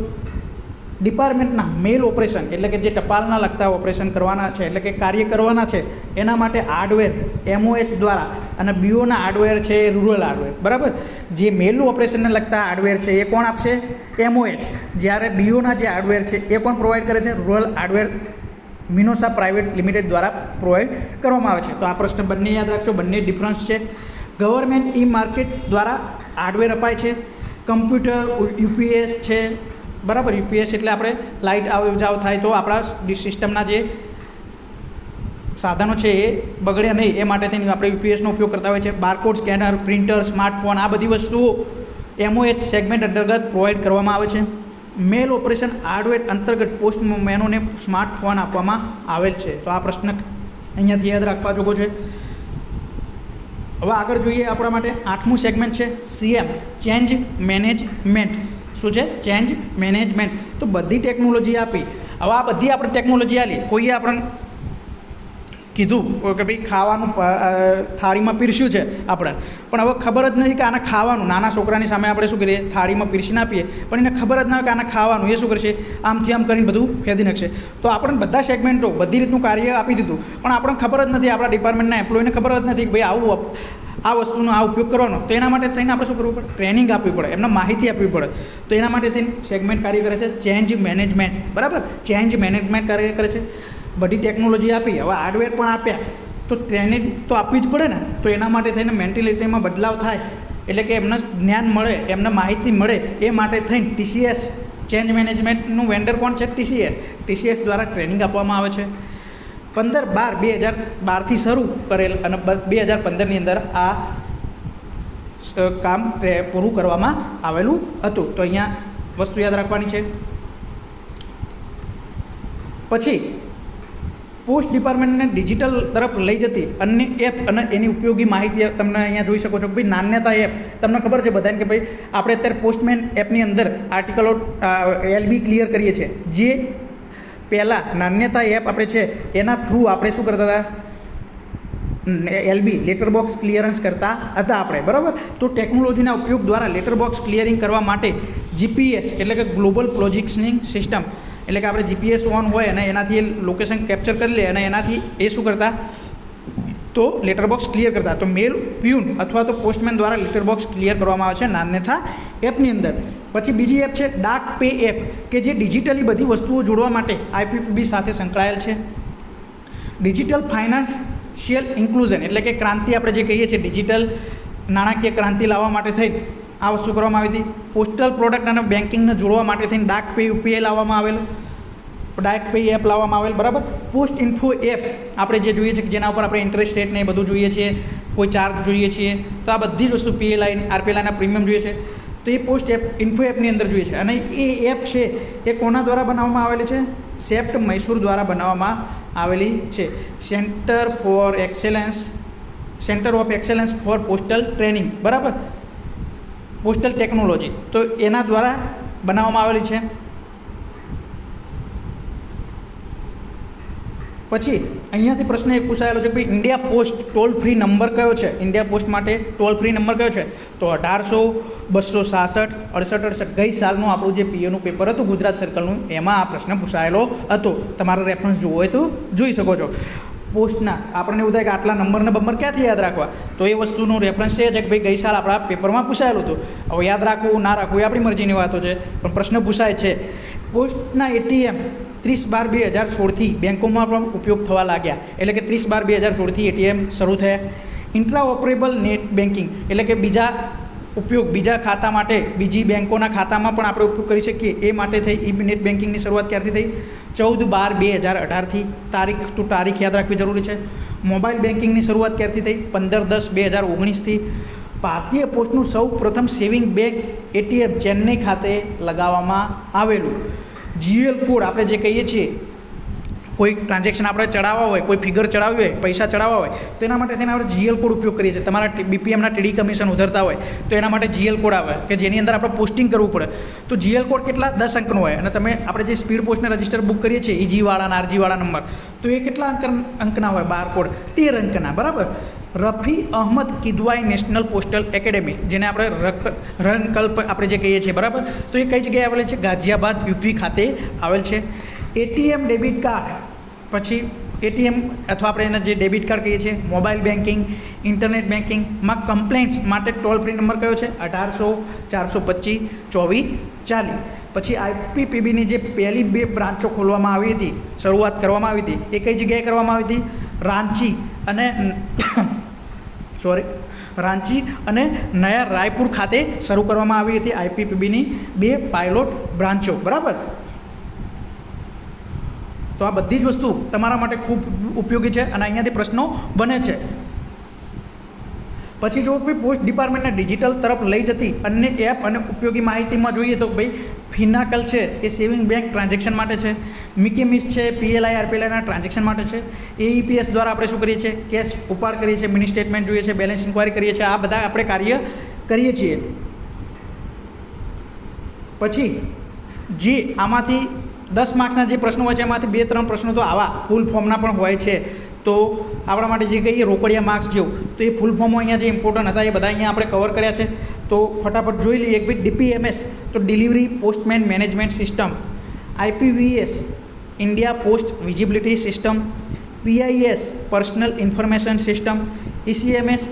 ડિપાર્ટમેન્ટના મેઇલ ઓપરેશન, એટલે કે જે ટપાલના લગતા ઓપરેશન કરવાના છે, એટલે કે કાર્ય કરવાના છે, એના માટે હાર્ડવેર MOH દ્વારા, અને BOના હાર્ડવેર છે રૂરલ હાર્ડવેર, બરાબર. જે મેઇલનું ઓપરેશનને લગતા હાર્ડવેર છે એ કોણ આપશે? MOH. જ્યારે BOના જે હાર્ડવેર છે એ કોણ પ્રોવાઈડ કરે છે? રૂરલ હાર્ડવેર મિનોસા પ્રાઇવેટ લિમિટેડ દ્વારા પ્રોવાઈડ કરવામાં આવે છે. તો આ પ્રશ્ન બંને યાદ રાખશો, બંને ડિફરન્સ છે. ગવર્મેન્ટ માર્કેટ દ્વારા હાર્ડવેર અપાય છે. કમ્પ્યુટર, UPS છે, બરાબર. UPS એટલે આપણે લાઇટ આવ જાવ થાય તો આપણા સિસ્ટમના જે સાધનો છે એ બગડે નહીં એ માટે થઈને આપણે UPSનો ઉપયોગ કરતા હોય છે. બારકોડ સ્કેનર, પ્રિન્ટર, સ્માર્ટફોન, આ બધી વસ્તુઓ MOH સેગમેન્ટ અંતર્ગત પ્રોવાઈડ કરવામાં આવે છે. મેલ ઓપરેશન હાર્ડવેર અંતર્ગત પોસ્ટમેનોને સ્માર્ટફોન આપવામાં આવેલ છે. તો આ પ્રશ્ન અહીંયાથી યાદ રાખવા જોગો છે. હવે આગળ જોઈએ. આપણા માટે 8મું સેગમેન્ટ છે CM, ચેન્જ મેનેજમેન્ટ. શું છે? Change management. તો બધી ટેકનોલોજી આપી. હવે આ બધી આપણે ટેકનોલોજી આપી, કોઈએ આપણને કીધું કે ભાઈ ખાવાનું થાળીમાં પીરસ્યું છે આપણે, પણ હવે ખબર જ નથી કે આને ખાવાનું. નાના છોકરાની સામે આપણે શું કરીએ? થાળીમાં પીરસીને આપીએ, પણ એને ખબર જ ના હોય કે આને ખાવાનું. એ શું કરશે? આમથી આમ કરીને બધું ફેદી નાખશે. તો આપણને બધા સેગમેન્ટો, બધી રીતનું કાર્ય આપી દીધું, પણ આપણને ખબર જ નથી, આપણા ડિપાર્ટમેન્ટના એમ્પ્લોયને ખબર જ નથી કે ભાઈ આવું આ વસ્તુનો આ ઉપયોગ કરવાનો. તો એના માટે થઈને આપણે શું કરવું પડે? ટ્રેનિંગ આપવી પડે, એમને માહિતી આપવી પડે. તો એના માટે થઈને સેગમેન્ટ કાર્ય કરે છે ચેન્જ મેનેજમેન્ટ, બરાબર. ચેન્જ મેનેજમેન્ટ કાર્ય કરે છે. બધી ટેકનોલોજી આપી, હવે હાર્ડવેર પણ આપ્યા, તો ટ્રેનિંગ તો આપવી જ પડે ને. તો એના માટે થઈને મેન્ટેલિટીમાં બદલાવ થાય, એટલે કે એમને જ્ઞાન મળે, એમને માહિતી મળે, એ માટે થઈને TCS ચેન્જ મેનેજમેન્ટનું વેન્ડર કોણ છે? TCS દ્વારા ટ્રેનિંગ આપવામાં આવે છે. 15/12/2012થી શરૂ કરેલ અને 2015ની અંદર આ કામ પૂરું કરવામાં આવેલું હતું. તો અહીંયા વસ્તુ યાદ રાખવાની છે. પછી પોસ્ટ ડિપાર્ટમેન્ટને ડિજિટલ તરફ લઈ જતી અન્ય એપ અને એની ઉપયોગી માહિતી તમને અહીંયા જોઈ શકો છો. ભાઈ નાન્યતા એપ, તમને ખબર છે બધાને કે ભાઈ આપણે અત્યારે પોસ્ટમેન એપની અંદર આર્ટિકલો LB ક્લિયર કરીએ છીએ. જે પહેલાં નાન્યતા એપ આપણે છે એના થ્રુ આપણે શું કરતા હતા? LB લેટર બોક્સ ક્લિયરન્સ કરતા હતા આપણે, બરાબર. તો ટેકનોલોજીના ઉપયોગ દ્વારા લેટર બોક્સ ક્લિયરિંગ કરવા માટે GPS એટલે કે ગ્લોબલ પોઝિશનિંગ સિસ્ટમ, એટલે કે આપણે GPS ઓન હોય અને એનાથી લોકેશન કેપ્ચર કરી લે અને એનાથી એ શું કરતા? તો લેટર બોક્સ ક્લિયર કરતા. તો મેલ પ્યુન અથવા તો પોસ્ટમેન દ્વારા લેટર બોક્સ ક્લિયર કરવામાં આવે છે નાન્યતા એપની અંદર. પછી બીજી એપ છે ડાક પે એપ, કે જે ડિજિટલી બધી વસ્તુઓ જોડવા માટે IPPB સાથે સંકળાયેલ છે. ડિજિટલ ફાઇનાન્શિયલ ઇન્ક્લુઝન એટલે કે ક્રાંતિ, આપણે જે કહીએ છીએ ડિજિટલ નાણાકીય ક્રાંતિ લાવવા માટે થઈ આ વસ્તુ કરવામાં આવી હતી. પોસ્ટલ પ્રોડક્ટ અને બેન્કિંગને જોડવા માટે થઈને ડાક પે UPI લાવવામાં આવેલું, ડાક પે એપ લાવવામાં આવેલ, બરાબર. પોસ્ટ ઇન્ફો એપ આપણે જે જોઈએ છીએ, જેના ઉપર આપણે ઇન્ટરેસ્ટ રેટ ને એ બધું જોઈએ છીએ, કોઈ ચાર્જ જોઈએ છીએ, તો આ બધી જ વસ્તુ PLI RPLIના પ્રીમિયમ જોઈએ છે, તો એ પોસ્ટ એપ ઇન્ફો એપની અંદર જોઈએ છે. અને એ એપ છે એ કોના દ્વારા બનાવવામાં આવેલી છે? સેપ્ટ મૈસૂર દ્વારા બનાવવામાં આવેલી છે. Centre of excellence for postal training, બરાબર, પોસ્ટલ ટેકનોલોજી, તો એના દ્વારા બનાવવામાં આવેલી છે. પછી અહીંયાથી પ્રશ્ન એક પૂછાયેલો છે કે ભાઈ India post toll free number કયો છે? ઇન્ડિયા પોસ્ટ માટે ટોલ ફ્રી નંબર કયો છે? તો 1800-266-68-68 ગઈ સાલનું આપણું જે પીએનું પેપર હતું ગુજરાત સર્કલનું, એમાં આ પ્રશ્ન પૂછાયેલો હતો. તમારે રેફરન્સ જોવો હોય તો જોઈ શકો છો. પોસ્ટના આપણને એવું થાય કે આટલા નંબર ક્યાંથી યાદ રાખવા? તો એ વસ્તુનું રેફરન્સ એ છે કે ભાઈ ગઈ સાલ આપણા પેપરમાં પૂછાયેલું હતું. હવે યાદ રાખવું ના રાખવું એ આપણી મરજીની વાતો છે, પણ પ્રશ્ન પૂછાય છે. પોસ્ટના એટીએમ 30/12/2016થી બેંકોમાં પણ ઉપયોગ થવા લાગ્યા, એટલે કે 30/12/2016થી એટીએમ શરૂ થયા. ઇન્ટ્રા ઓપરેબલ નેટ બેન્કિંગ એટલે કે બીજા ખાતા માટે બીજી બેંકોના ખાતામાં પણ આપણે ઉપયોગ કરી શકીએ એ માટે થઈ નેટ બેન્કિંગની શરૂઆત ક્યારથી થઈ? 14/12/2018થી. તારીખ ટુ તારીખ યાદ રાખવી જરૂરી છે. મોબાઈલ બેન્કિંગની શરૂઆત ક્યારથી થઈ? 15/10/2019થી. ભારતીય પોસ્ટનું સૌ પ્રથમ સેવિંગ બેંક એટીએમ ચેન્નઈ ખાતે લગાવવામાં આવેલું. જીએલ કોડ આપણે જે કહીએ છીએ, કોઈ ટ્રાન્ઝેક્શન આપણે ચડાવવા હોય, કોઈ ફિગર ચડાવવી હોય, પૈસા ચડાવવા હોય, તો એના માટે તેને આપણે જીએલ કોડ ઉપયોગ કરીએ છીએ. તમારા બીપીએમના ટીડી કમિશન ઉધરતા હોય તો એના માટે જીએલ કોડ આવે કે જેની અંદર આપણે પોસ્ટિંગ કરવું પડે. તો જીએલ કોડ કેટલા? 10 અંકનો હોય. અને આપણે જે સ્પીડ પોસ્ટને રજિસ્ટર બુક કરીએ છીએ ઈજીવાળા અને આરજીવાળા નંબર, તો એ કેટલા અંકના હોય? 12 કોડ 13 અંકના, બરાબર. રફી અહમદ કિદવાઈ નેશનલ પોસ્ટલ એકેડેમી, જેને આપણે રનકલ્પ આપણે જે કહીએ છીએ, બરાબર. તો એ કઈ જગ્યાએ આવેલ છે? ગાઝિયાબાદ યુપી ખાતે આવેલ છે. એટીએમ ડેબિટ કાર્ડ, પછી એટીએમ અથવા આપણે એના જે ડેબિટ કાર્ડ કહીએ છીએ, મોબાઈલ બેન્કિંગ, ઇન્ટરનેટ બેન્કિંગમાં કમ્પ્લેન્ટ્સ માટે ટોલ ફ્રી નંબર કયો છે? 1800-425-2440. પછી આઈપીપીબીની જે પહેલી 2 બ્રાન્ચો ખોલવામાં આવી હતી, શરૂઆત કરવામાં આવી હતી, એ કઈ જગ્યાએ કરવામાં આવી હતી? રાંચી અને નયા રાયપુર ખાતે શરૂ કરવામાં આવી હતી આઈપીપીબીની 2 પાયલોટ બ્રાન્ચો, બરાબર. તો આ બધી જ વસ્તુ તમારા માટે ખૂબ ઉપયોગી છે અને અહીંયાથી પ્રશ્નો બને છે. પછી જો ભાઈ પોસ્ટ ડિપાર્ટમેન્ટને ડિજિટલ તરફ લઈ જતી અન્ય એપ અને ઉપયોગી માહિતીમાં જોઈએ તો ભાઈ ફિનાકલ છે એ સેવિંગ બેંક ટ્રાન્ઝેક્શન માટે છે. મિકેમિસ છે પીએલઆઈ આરપીએલઆઈના ટ્રાન્ઝેક્શન માટે છે. એઈપીએસ દ્વારા આપણે શું કરીએ છીએ? કેશ ઉપાડ કરીએ છીએ, મિની સ્ટેટમેન્ટ જોઈએ છે, બેલેન્સ ઇન્ક્વાયરી કરીએ છીએ. આ બધા આપણે કાર્ય કરીએ છીએ. પછી જે આમાંથી 10 માર્ક્સના જે પ્રશ્નો હોય છે એમાંથી 2-3 પ્રશ્નો તો આવા ફૂલ ફોર્મના પણ હોય છે. તો આપણા માટે જે કહીએ રોકડિયા માર્ક્સ જેવું, તો એ ફૂલ ફોર્મો અહીંયા જે ઇમ્પોર્ટન્ટ હતા એ બધા અહીંયા આપણે કવર કર્યા છે. તો ફટાફટ જોઈ લઈએ. એક ભાઈ ડીપીએમએસ તો delivery postman management system. IPVS India post visibility system. PIS personal information system. ECMS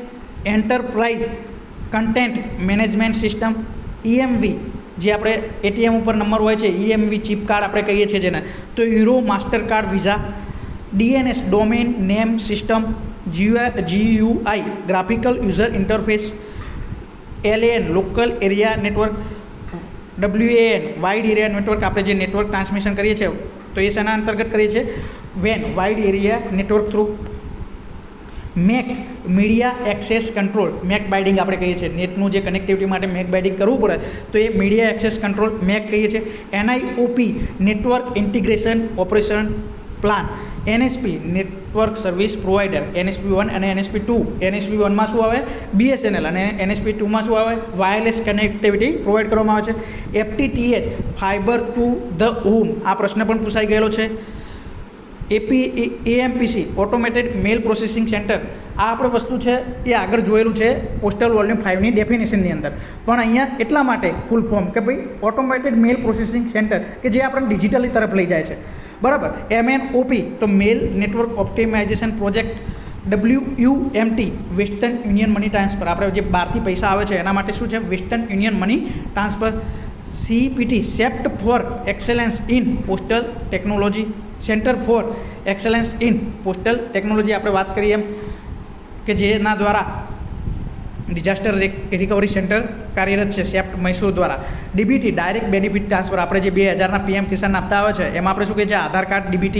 enterprise content management system. EMV જે આપણે એટીએમ ઉપર નંબર હોય છે, ઈએમવી ચિપ કાર્ડ આપણે કહીએ છીએ જેને, તો Euro Master Card Visa. DNS domain name system. GUI graphical user interface. LAN local area network. WAN wide area network, આપણે જે નેટવર્ક ટ્રાન્સમિશન કરીએ છીએ તો એ શેના અંતર્ગત કરીએ છીએ? વેન wide area network through. MAC media access control, MAC binding આપણે કહીએ છીએ. નેટનું જે કનેક્ટિવિટી માટે મેક બાઇડિંગ કરવું પડે તો એ મીડિયા એક્સેસ કંટ્રોલ મેક કહીએ છીએ. NIOP network integration operation plan. NSP network service provider. NSP1 અને NSP2. NSP1માં શું આવે? BSNL અને NSP2માં શું આવે? વાયરલેસ કનેક્ટિવિટી પ્રોવાઈડ કરવામાં આવે છે. FTTH fibre to the home, આ પ્રશ્ન પણ પૂછાઈ ગયેલો છે. AMPC ઓટોમેટેડ મેલ પ્રોસેસિંગ સેન્ટર, આ આપણે વસ્તુ છે એ આગળ જોયેલું છે પોસ્ટલ વોલ્યુમ 5ની ડેફિનેશનની અંદર. પણ અહીંયા એટલા માટે ફૂલ ફોર્મ કે ભાઈ ઓટોમેટેડ મેલ પ્રોસેસિંગ સેન્ટર કે જે આપણને ડિજિટલી તરફ લઈ જાય છે, બરાબર. MNOP તો mail network optimisation project. WUMT Western Union money transfer, આપણે જે બહારથી પૈસા આવે છે એના માટે શું છે? Western Union money transfer. CPT CEPT for excellence in postal technology. Centre for excellence in postal technology આપણે વાત કરીએ એમ કે જેના દ્વારા ડિઝાસ્ટર રિકવરી સેન્ટર કાર્યરત છે સેપ્ટ મૈસૂર દ્વારા. DBT ડાયરેક્ટ બેનિફિટ ટ્રાન્સફર, આપણે જે 2000ના PM કિસાન આપતા આવે છે એમાં આપણે શું કહીએ છીએ? આધાર કાર્ડ DBT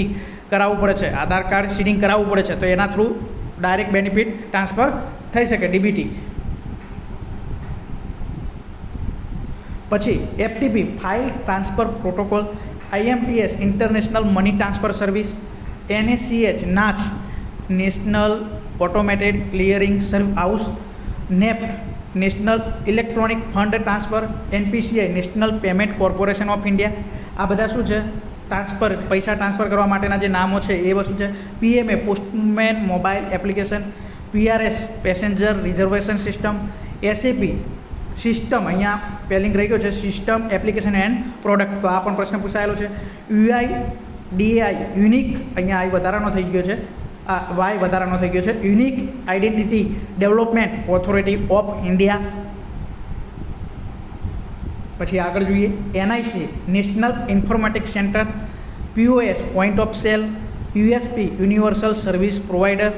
કરાવવું પડે છે, આધાર કાર્ડ સીડિંગ કરાવવું પડે છે, તો એના થ્રુ ડાયરેક્ટ બેનિફિટ ટ્રાન્સફર થઈ શકે DBT. પછી FTP file transfer protocol. IMTS international money transfer service. NACH NACH national automated clearing house. NEFT national electronic fund transfer. NPCI national payment corporation of India. આ બધા શું છે? પૈસા ટ્રાન્સફર કરવા માટેના જે નામો છે એ વસ્તુ છે. PMA postman mobile application, PRS passenger reservation system, SAP system, અહીંયા સ્પેલિંગ રહી ગયો છે સિસ્ટમ એપ્લિકેશન એન્ડ પ્રોડક્ટ, તો આ પણ પ્રશ્ન પૂછાયેલો છે. UIDAI યુનિક, અહીંયા આઈ વધારાનો થઈ ગયો છે, આ વાય વધારાનો થઈ ગયો છે, unique identity development authority of India. પછી આગળ જોઈએ NIC national informatics centre, POS point of cell, USP universal service provider,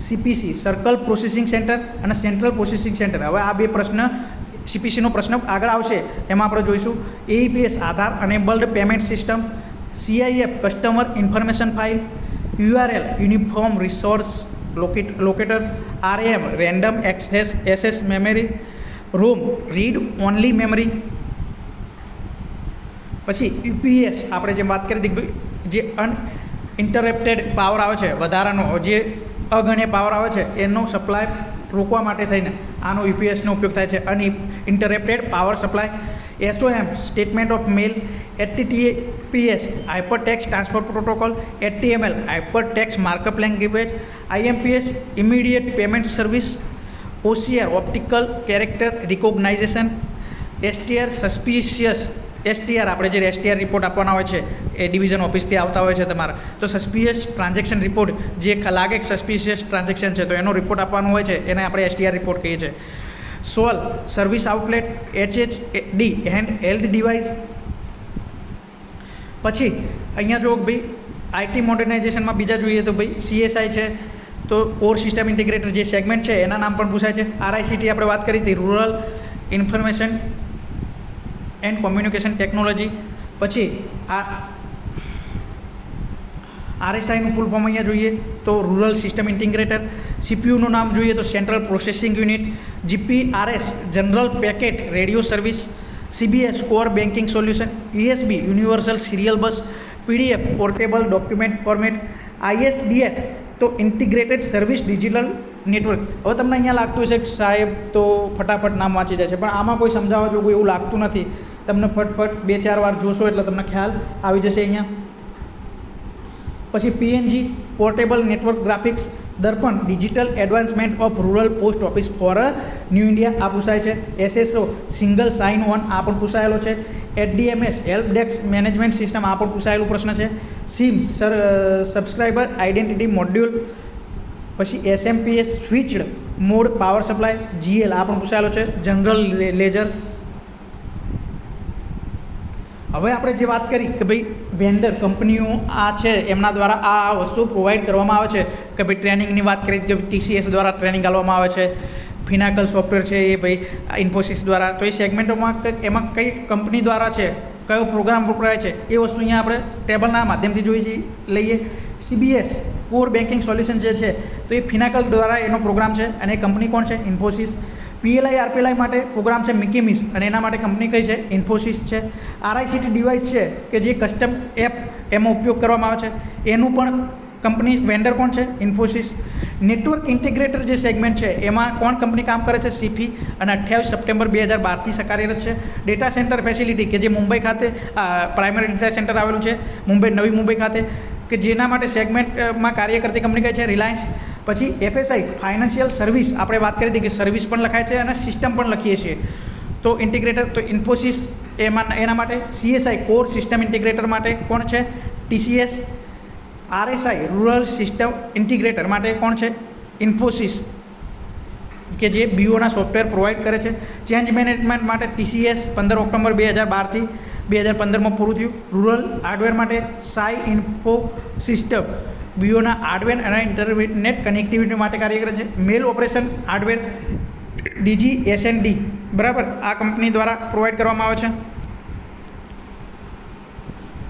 CPC circle processing centre અને સેન્ટ્રલ પ્રોસેસિંગ સેન્ટર. હવે આ બે પ્રશ્ન CPCનો પ્રશ્ન આગળ આવશે એમાં આપણે જોઈશું. AEPS Aadhaar enabled payment system, CIF customer information file, URL uniform resource locator, RAM random access memory, ROM read only memory. પછી UPS આપણે જે વાત કરી હતી જે અનઇન્ટરપ્ટેડ પાવર આવે છે, વધારાનો જે અગણ્ય પાવર આવે છે એનો સપ્લાય રોકવા માટે થઈને આનો UPSનો ઉપયોગ થાય છે, uninterrupted power supply. SOM statement of mail, HTTPS hypertext transfer protocol, HTML hypertext markup language, IMPS immediate payment service, OCR optical character recognition, STR suspicious, STR આપણે જે STR રિપોર્ટ આપવાના હોય છે એ ડિવિઝન ઓફિસથી આવતા હોય છે તમારા, તો સસ્પિશિયસ ટ્રાન્ઝેક્શન રિપોર્ટ જે લાગે કે સસ્પિશિયસ ટ્રાન્ઝેક્શન છે તો એનો રિપોર્ટ આપવાનો હોય છે એને આપણે STR રિપોર્ટ કહીએ છીએ. SOL service outlet, HHD hand held device. પછી અહીંયા જો ભાઈ IT મોડર્નાઇઝેશનમાં બીજા જોઈએ તો ભાઈ CSI છે, તો કોર સિસ્ટમ ઇન્ટિગ્રેટર જે સેગમેન્ટ છે એના નામ પણ પૂછાય છે. RICT આપણે વાત કરી હતી, rural information and communication technology. પછી આ RSIનું ફૂલ ફોર્મ અહીંયા જોઈએ તો રૂરલ સિસ્ટમ ઇન્ટિગ્રેટર. CPUનું નામ જોઈએ તો central processing unit, GPRS general packet radio service, CBS core banking solution, USB universal serial bus, PDF portable document format, ISDN તો ઇન્ટિગ્રેટેડ સર્વિસ ડિજિટલ નેટવર્ક. હવે તમને અહીંયા લાગતું હશે કે સાહેબ તો ફટાફટ નામ વાંચી જાય છે, પણ આમાં કોઈ સમજાવવા જોગું એવું લાગતું નથી. તમને ફટફટ 2-4 વાર જોશો એટલે તમને ખ્યાલ આવી જશે અહીંયા. પછી PNG portable network graphics, Darpan digital advancement of rural post office for new India આ પૂછાય છે. SSO સિંગલ સાઇન ઓન આ પણ પૂછાયેલો છે. HDMS help desk management system આ પણ પૂછાયેલું પ્રશ્ન છે. SIM subscriber identity module. પછી SMPS switched mode power supply, GL આ પણ પૂછાયેલો છે. General ledger. હવે આપણે જે વાત કરી કે ભાઈ વેન્ડર કંપનીઓ આ છે એમના દ્વારા આ વસ્તુ પ્રોવાઈડ કરવામાં આવે છે કે ભાઈ ટ્રેનિંગની વાત કરી કે TCS દ્વારા ટ્રેનિંગ આપવામાં આવે છે, ફિનાકલ સોફ્ટવેર છે એ ભાઈ ઇન્ફોસિસ દ્વારા, તો એ સેગમેન્ટોમાં એમાં કઈ કંપની દ્વારા છે, કયો પ્રોગ્રામ વપરાય છે એ વસ્તુ અહીંયા આપણે ટેબલના માધ્યમથી જોઈ લઈએ. CBS કોર બેન્કિંગ સોલ્યુશન જે છે તો એ ફિનાકલ દ્વારા એનો પ્રોગ્રામ છે અને એ કંપની કોણ છે? ઇન્ફોસિસ. PLI RPLI માટે પ્રોગ્રામ છે મિકેમિસ અને એના માટે કંપની કઈ છે? ઇન્ફોસિસ છે. RICT ડિવાઇસ છે કે જે કસ્ટમ એપ એમાં ઉપયોગ કરવામાં આવે છે એનું પણ કંપની વેન્ડર કોણ છે? ઇન્ફોસિસ. નેટવર્ક ઇન્ટિગ્રેટર જે સેગમેન્ટ છે એમાં કોણ કંપની કામ કરે છે? CIFI અને 28 સપ્ટેમ્બર 2012થી કાર્યરત છે. ડેટા સેન્ટર ફેસિલિટી કે જે મુંબઈ ખાતે પ્રાઇમરી ડેટા સેન્ટર આવેલું છે નવી મુંબઈ ખાતે, કે જેના માટે સેગમેન્ટમાં કાર્ય કરતી કંપની કઈ છે? રિલાયન્સ. પછી FSI ફાઇનાન્શિયલ સર્વિસ આપણે વાત કરી હતી કે સર્વિસ પણ લખાય છે અને સિસ્ટમ પણ લખીએ છીએ, તો ઇન્ટિગ્રેટર તો ઇન્ફોસિસ એના માટે. CSI કોર સિસ્ટમ ઇન્ટિગ્રેટર માટે કોણ છે? TCS. RSI rural system integrator માટે કોણ છે? ઇન્ફોસિસ કે જે BOના સોફ્ટવેર પ્રોવાઈડ કરે છે. ચેન્જ મેનેજમેન્ટ માટે TCS 15 ઓક્ટોબર 2012થી 2015માં પૂરું થયું. રૂરલ હાર્ડવેર માટે સાઈ ઇન્ફો સિસ્ટમ BOના હાર્ડવેર અને ઇન્ટરનેટ કનેક્ટિવિટી માટે કાર્ય કરે છે. મેલ ઓપરેશન હાર્ડવેર DGSND બરાબર આ કંપની દ્વારા પ્રોવાઈડ કરવામાં આવે છે.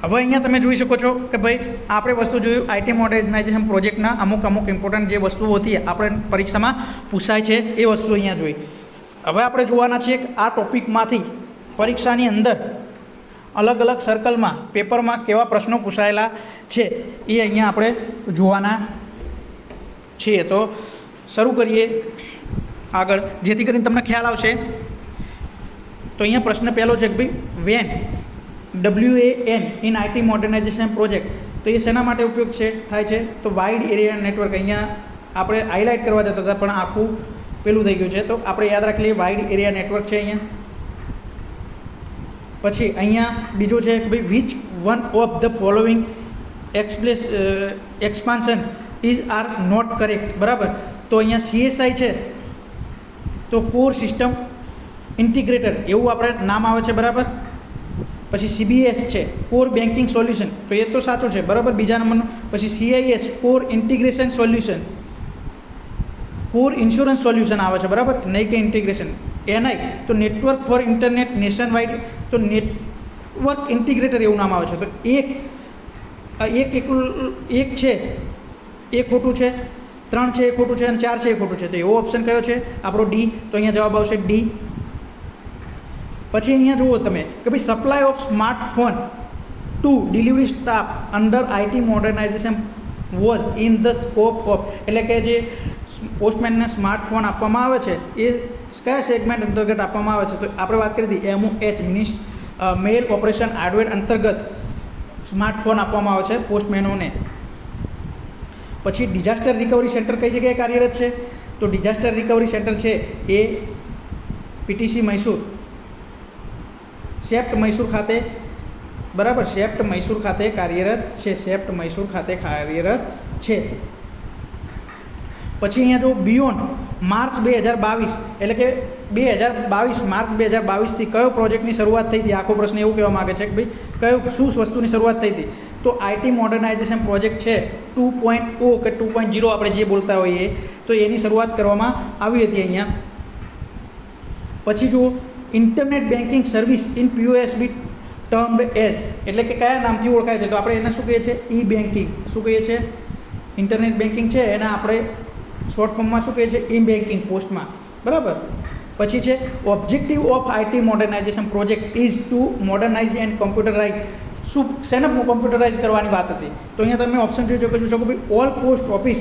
હવે અહીંયા તમે જોઈ શકો છો કે ભાઈ આપણે વસ્તુ જોયું IT મોડર્નાઇઝેશન પ્રોજેક્ટના અમુક ઇમ્પોર્ટન્ટ જે વસ્તુઓ હતી આપણે પરીક્ષામાં પૂછાય છે એ વસ્તુ અહીંયા જોઈ. હવે આપણે જોવાના છીએ કે આ ટોપિકમાંથી પરીક્ષાની અંદર અલગ અલગ સર્કલમાં પેપરમાં કેવા પ્રશ્નો પૂછાયેલા છે એ અહીંયા આપણે જોવાના છીએ. તો શરૂ કરીએ આગળ જેથી કરીને તમને ખ્યાલ આવશે. તો અહીંયા પ્રશ્ન પહેલો છે કે ભાઈ વેન WAN in IT modernisation project. તો એ શેના માટે ઉપયોગ થાય છે? તો વાઇડ એરિયા નેટવર્ક. અહીંયા આપણે હાઇલાઇટ કરવા જતા હતા પણ આખું પેલું થઈ ગયું છે, તો આપણે યાદ રાખી લઈએ વાઇડ એરિયા નેટવર્ક છે અહીંયા. પછી અહીંયા બીજું છે કે ભાઈ which one of the following expansion is are not correct. બરાબર, તો અહીંયા CSI છે તો કોર સિસ્ટમ ઇન્ટિગ્રેટર એવું આપણે નામ આવે છે. બરાબર, પછી CBS છે કોર બેન્કિંગ સોલ્યુશન, તો એ તો સાચું છે. બરાબર, બીજા નંબરનું. પછી CIS core integration solution, core insurance solution આવે છે. બરાબર, નહીં કે ઇન્ટિગ્રેશન. NI તો network four internet nation wide, તો નેટવર્ક ઇન્ટિગ્રેટર એવું નામ આવે છે. તો એક છે એ ખોટું છે, 3 છે એ ખોટું છે અને 4 છે એ ખોટું છે. તો એવો ઓપ્શન કયો છે આપણો? D. તો અહીંયા જવાબ આવશે D. પછી અહીંયા જુઓ તમે કે ભાઈ supply of smartphone to delivery staff under IT modernisation was in the scope of, એટલે કે જે પોસ્ટમેનને સ્માર્ટફોન આપવામાં આવે છે એ કયા સેગમેન્ટ અંતર્ગત આપવામાં આવે છે? તો આપણે વાત કરી હતી MOH મેલ ઓપરેશન હાર્ડવેર અંતર્ગત સ્માર્ટફોન આપવામાં આવે છે પોસ્ટમેનોને. પછી ડિઝાસ્ટર રિકવરી સેન્ટર કઈ જગ્યાએ કાર્યરત છે? તો ડિઝાસ્ટર રિકવરી સેન્ટર છે એ PTC મૈસૂર, સેપ્ટ મૈસૂર ખાતે. બરાબર, સેપ્ટ મૈસૂર ખાતે કાર્યરત છે. સેપ્ટ મૈસૂર ખાતે કાર્યરત છે. પછી અહીંયા જો બિયોન્ડ માર્ચ 2022, એટલે કે 2022 માર્ચ 2022થી કયો પ્રોજેક્ટની શરૂઆત થઈ હતી? આખો પ્રશ્ન એવું કહેવા માગે છે કે ભાઈ શું વસ્તુની શરૂઆત થઈ હતી? તો આઈટી મોડર્નાઇઝેશન પ્રોજેક્ટ છે 2.0 કે 2.0 આપણે જે બોલતા હોઈએ, તો એની શરૂઆત કરવામાં આવી હતી અહીંયા. પછી જુઓ internet banking service in POSB termed as, એટલે કે કયા નામથી ઓળખાય છે? તો આપણે એને શું કહીએ છીએ? ઈ બેન્કિંગ. શું કહીએ છીએ? ઇન્ટરનેટ બેન્કિંગ છે એને આપણે શોર્ટ ફોર્મમાં શું કહીએ છીએ? ઈ બેન્કિંગ પોસ્ટમાં. બરાબર. પછી છે objective of IT modernisation project is to modernise and computerise. શું શેને કોમ્પ્યુટરાઇઝ કરવાની વાત હતી? તો અહીંયા તમે ઓપ્શન જોઈ શકો છો કે ભાઈ ઓલ પોસ્ટ ઓફિસ,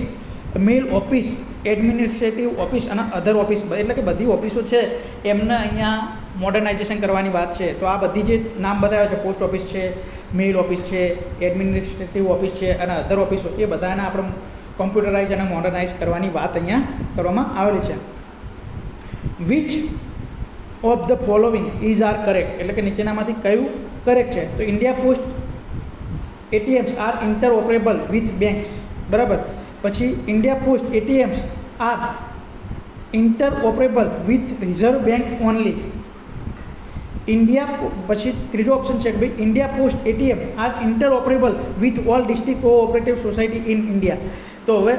મેલ ઓફિસ, એડમિનિસ્ટ્રેટિવ ઓફિસ અને અધર ઓફિસ, એટલે કે બધી ઓફિસો છે એમને અહીંયા મોડર્નાઇઝેશન કરવાની વાત છે. તો આ બધી જે નામ બતાવ્યા છે, પોસ્ટ ઓફિસ છે, મેલ ઓફિસ છે, એડમિનિસ્ટ્રેટિવ ઓફિસ છે અને અધર ઓફિસો, એ બધાને આપણે કોમ્પ્યુટરાઇઝ અને મોડર્નાઇઝ કરવાની વાત અહીંયા કરવામાં આવેલી છે. Which of the following is are correct, એટલે કે નીચેનામાંથી કયું કરેક્ટ છે? તો India Post ATMs are interoperable with banks. બરાબર, પછી India Post ATMs are interoperable with Reserve Bank only. પછી ત્રીજો ઓપ્શન છે કે ભાઈ India Post ATM are interoperable with all district cooperative society in India. તો હવે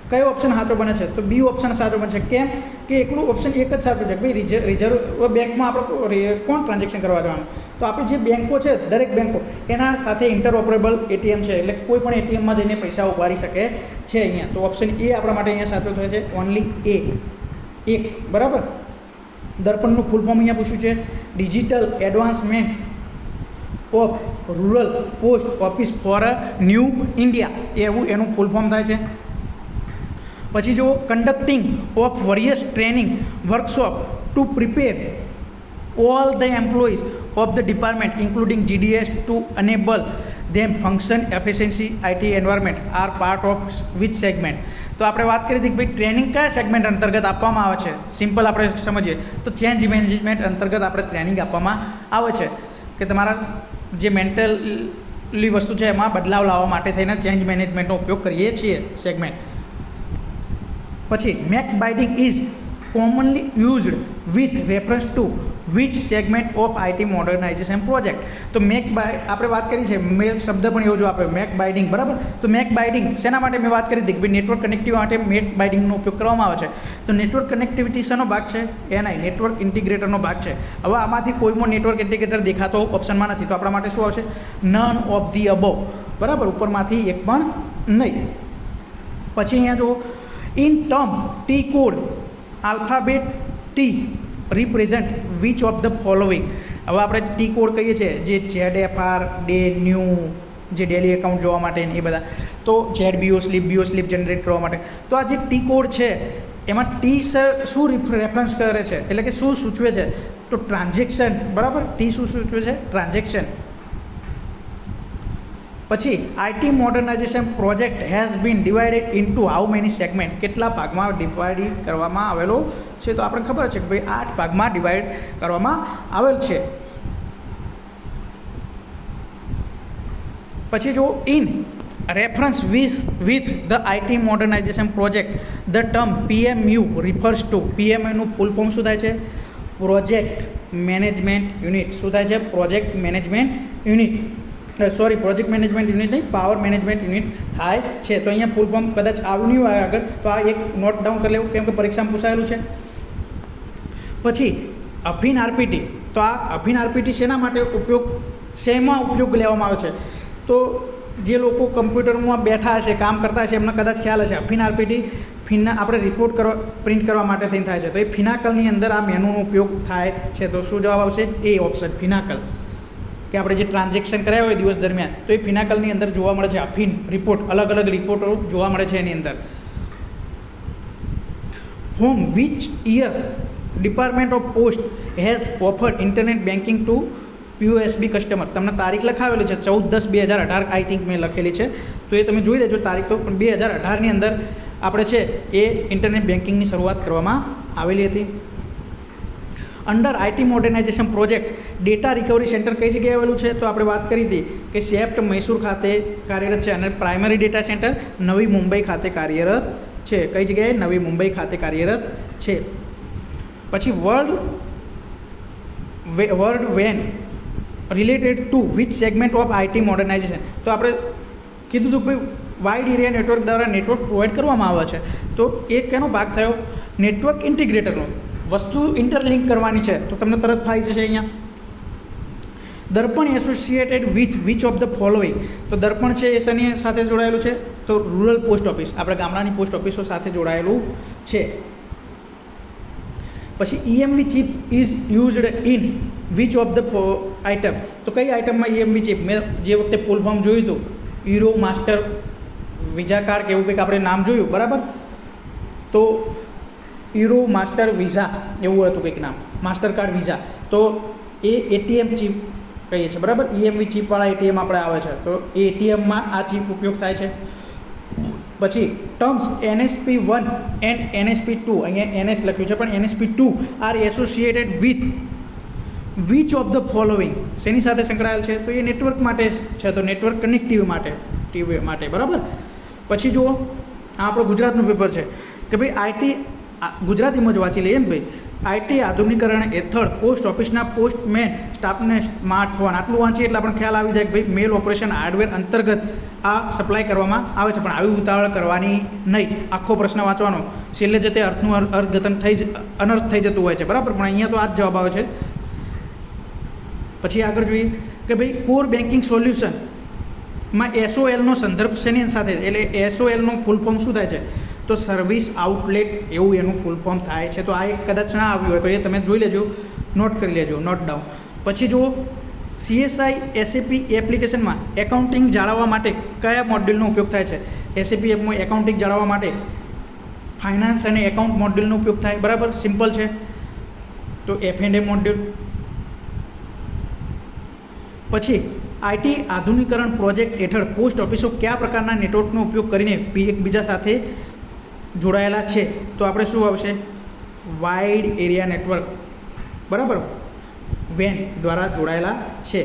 કયો ઓપ્શન સાચો બને છે? તો બી ઓપ્શન સાચો બનશે. કેમ કે એકલું ઓપ્શન એક જ સાચું છે કે ભાઈ રિઝર્વ બેંકમાં આપણે કોણ ટ્રાન્ઝેક્શન કરવા જવાનું? તો આપણી જે બેંકો છે દરેક બેંકો એના સાથે ઇન્ટરઓપરેબલ ATM છે, એટલે કોઈ પણ ATMમાં જઈને પૈસા ઉપાડી શકે છે અહીંયા. તો ઓપ્શન એ આપણા માટે અહીંયા સાચો થાય છે, ઓનલી A. એક. બરાબર. દર્પણનું ફૂલ ફોર્મ અહીંયા પૂછ્યું છે digital advancement of rural post office for new India, એવું એનું ફૂલ ફોર્મ થાય છે. પછી જો conducting of various training workshop to prepare all the employees of the department including GDS to enable them function efficiency IT environment are part of which segment. તો આપણે વાત કરી હતી કે ભાઈ ટ્રેનિંગ કયા સેગમેન્ટ અંતર્ગત આપવામાં આવે છે? સિમ્પલ આપણે સમજીએ તો ચેન્જ મેનેજમેન્ટ અંતર્ગત આપણે ટ્રેનિંગ આપવામાં આવે છે કે તમારા જે મેન્ટલી વસ્તુ છે એમાં બદલાવ લાવવા માટે થઈને ચેન્જ મેનેજમેન્ટનો ઉપયોગ કરીએ છીએ સેગમેન્ટ. પછી make binding is commonly used with reference to which segment of IT modernisation project. તો આપણે વાત કરી છે મેક શબ્દ પણ એવો જો આપણે મેક બાઇડિંગ. બરાબર, તો મેક બાઇડિંગ શેના માટે મેં વાત કરી હતી કે ભાઈ નેટવર્ક કનેક્ટિવિટી માટે મેક બાઇડિંગનો ઉપયોગ કરવામાં આવે છે. તો નેટવર્ક કનેક્ટિવિટી શેનો ભાગ છે? NI નેટવર્ક ઇન્ટિગ્રેટરનો ભાગ છે. હવે આમાંથી કોઈ પણ નેટવર્ક ઇન્ટિગ્રેટર દેખાતો ઓપ્શનમાં નથી, તો આપણા માટે શું આવશે? None of the above. બરાબર, ઉપરમાંથી એક પણ નહીં. પછી અહીંયા જો in term T code alphabet T represent which of the following. હવે આપણે ટી કોડ કહીએ છીએ જે ZFR, ડે, ન્યૂ, જે ડેલી એકાઉન્ટ જોવા માટે એ બધા, તો ZBO સ્લીપ જનરેટ કરવા માટે. તો આ જે ટી કોડ છે એમાં ટી શું રેફરન્સ કરે છે, એટલે કે શું સૂચવે છે? તો ટ્રાન્ઝેક્શન. બરાબર, ટી શું સૂચવે છે? ટ્રાન્ઝેક્શન. પછી IT modernisation project has been divided into how many segment, કેટલા ભાગમાં ડિવાઇડ કરવામાં આવેલો છે? તો આપણે ખબર છે કે ભાઈ 8 ભાગમાં ડિવાઇડ કરવામાં આવેલ છે. પછી જો in reference with the IT modernisation project the term PMU refers to, PMUનું ફૂલ ફોર્મ શું થાય છે? Project management unit. શું થાય છે? Project management unit. Project management unit નહીં, પાવર મેનેજમેન્ટ યુનિટ થાય છે. તો અહીંયા ફૂલ ફોર્મ કદાચ આવ્યું નહીં હોય આગળ, તો આ એક નોટ ડાઉન કરી લેવું, કેમ કે પરીક્ષામાં પૂછાયેલું છે. પછી અફીન આરપીટી. તો આ અફીન આરપીટી શેના માટે શેમાં ઉપયોગ લેવામાં આવે છે? તો જે લોકો કમ્પ્યુટરમાં બેઠા હશે, કામ કરતા હશે, એમને કદાચ ખ્યાલ હશે. અફીન આરપીટી ફિના આપણે રિપોર્ટ પ્રિન્ટ કરવા માટે થઈને થાય છે. તો એ ફિનાકલની અંદર આ મેનુનો ઉપયોગ થાય છે. તો શું જવાબ આવશે? એ ઓપ્શન, ફિનાકલ. કે આપણે જે ટ્રાન્ઝેક્શન કર્યા હોય દિવસ દરમિયાન, તો એ ફિનાકલની અંદર જોવા મળે છે. અફીન રિપોર્ટ, અલગ અલગ રિપોર્ટો જોવા મળે છે એની અંદર. From which year department of post has offered internet banking to POSB customer. તમને તારીખ લખાવેલી છે 14/10/2018, આઈ થિંક મેં લખેલી છે, તો એ તમે જોઈ લેજો તારીખ. તો પણ 2018ની અંદર આપણે છે એ ઇન્ટરનેટ બેન્કિંગની શરૂઆત કરવામાં આવેલી હતી. Under IT modernisation project data recovery centre કઈ જગ્યાએ આવેલું છે? તો આપણે વાત કરી હતી કે સેપ્ટ મૈસૂર ખાતે કાર્યરત છે, અને પ્રાઇમરી ડેટા સેન્ટર નવી મુંબઈ ખાતે કાર્યરત છે. કઈ જગ્યાએ? નવી મુંબઈ ખાતે કાર્યરત છે. પછી વર્ડ વેન related to which segment of IT modernisation. તો આપણે કીધું હતું કે વાઇડ એરિયા નેટવર્ક દ્વારા નેટવર્ક પ્રોવાઈડ કરવામાં આવે છે. તો એ કેનો ભાગ થયો? નેટવર્ક ઇન્ટિગ્રેટરનો. વસ્તુ ઇન્ટરલિંક કરવાની છે, તો તમને તરત થાય જશે અહીંયા. Darpan associated with which of the following. તો દર્પણ છે એ શેની સાથે જોડાયેલું છે? તો રૂરલ પોસ્ટ ઓફિસ, આપણે ગામડાની પોસ્ટ ઓફિસો સાથે જોડાયેલું છે. પછી EMV chip is used in which of the item. તો કઈ આઇટમમાં EMV ચિપ? મેં જે વખતે ફૂલ ફોર્મ જોયું હતું, યુરો માસ્ટર વિઝા કાર્ડ કે એવું કંઈક આપણે નામ જોયું, બરાબર? તો યુરો માસ્ટર વિઝા એવું હતું કંઈક નામ, માસ્ટર કાર્ડ વિઝા. તો એ ATM ચિપ કહીએ છીએ, બરાબર? EMV ચિપવાળા ATM આપણે આવે છે, તો એ ATMમાં આ ચિપ ઉપયોગ થાય છે. પછી ટર્મ્સ NSP1 એન્ડ NSP2, અહીંયા NS લખ્યું છે પણ NSP2 are associated with which of the following. શેની સાથે સંકળાયેલ છે? તો એ નેટવર્ક માટે છે, તો નેટવર્ક કનેક્ટિવિટી માટે, બરાબર? પછી જુઓ, આ આપણું ગુજરાતનું પેપર છે કે ભાઈ આઈટી, ગુજરાતીમાં જ વાંચી લઈએ ને ભાઈ. આઈટી આધુનિકરણ હેઠળ પોસ્ટ ઓફિસના પોસ્ટમેન સ્ટાફને સ્માર્ટફોન. આટલું વાંચીએ એટલે આપણને ખ્યાલ આવી જાય કે ભાઈ મેલ ઓપરેશન હાર્ડવેર અંતર્ગત આ સપ્લાય કરવામાં આવે છે. પણ આવી ઉતાવળ કરવાની નહીં, આખો પ્રશ્ન વાંચવાનો. છેલ્લે જતે અર્થનું અર્થઘટન અનર્થ થઈ જતું હોય છે, બરાબર? પણ અહીંયા તો આ જ જવાબ આવે છે. પછી આગળ જોઈએ કે ભાઈ કોર બેન્કિંગ સોલ્યુશનમાં SOLનો સંદર્ભ શેની સાથે? એટલે SOLનું ફૂલ ફોર્મ શું થાય છે? તો સર્વિસ આઉટલેટ, એવું એનું ફૂલ ફોર્મ થાય છે. તો આ એક કદાચ ના આવ્યું હોય તો એ તમે જોઈ લેજો, નોટ કરી લેજો, નોટ ડાઉન. પછી જુઓ, CSI SAP એપ્લિકેશનમાં એકાઉન્ટિંગ જાળવવા માટે કયા મોડ્યુલનો ઉપયોગ થાય છે? SAP એપમાં એકાઉન્ટિંગ જાળવવા માટે ફાઇનાન્સ અને એકાઉન્ટ મોડ્યુલનો ઉપયોગ થાય, બરાબર? સિમ્પલ છે. તો F&A મોડ્યુલ. પછી આઈટી આધુનિકરણ પ્રોજેક્ટ હેઠળ પોસ્ટ ઓફિસો કયા પ્રકારના નેટવર્કનો ઉપયોગ કરીને એકબીજા સાથે જોડાયેલા છે? તો આપણે શું આવશે? વાઇડ એરિયા નેટવર્ક, બરાબર? વેન દ્વારા જોડાયેલા છે.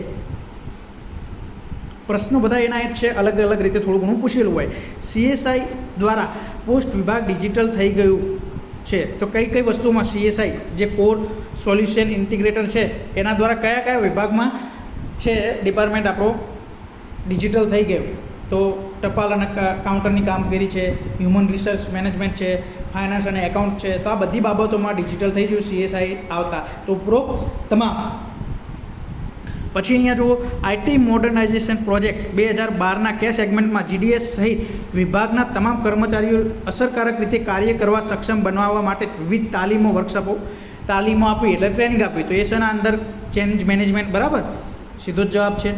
પ્રશ્નો બધા એના જ છે, અલગ અલગ રીતે થોડું ઘણું પૂછેલું હોય. CSI દ્વારા પોસ્ટ વિભાગ ડિજિટલ થઈ ગયું છે, તો કઈ કઈ વસ્તુમાં CSI જે કોર સોલ્યુશન ઇન્ટિગ્રેટર છે એના દ્વારા કયા કયા વિભાગમાં છે ડિપાર્ટમેન્ટ આપણો ડિજિટલ થઈ ગયું? તો ટપાલ અને કાઉન્ટરની કામગીરી છે, હ્યુમન રિસોર્સ મેનેજમેન્ટ છે, ફાઇનાન્સ અને એકાઉન્ટ છે. તો આ બધી બાબતોમાં ડિજિટલ થઈ ગયું CSI આવતા. તો ઉપરોક્ત તમામ. પછી અહીંયા જુઓ, આઈટી મોડર્નાઇઝેશન પ્રોજેક્ટ 2012ના કયા સેગમેન્ટમાં GDS સહિત વિભાગના તમામ કર્મચારીઓ અસરકારક રીતે કાર્ય કરવા સક્ષમ બનાવવા માટે વિવિધ તાલીમો આપવી, એટલે ટ્રેનિંગ આપવી. તો એ શેના અંદર? ચેન્જ મેનેજમેન્ટ, બરાબર? સીધો જ જવાબ છે.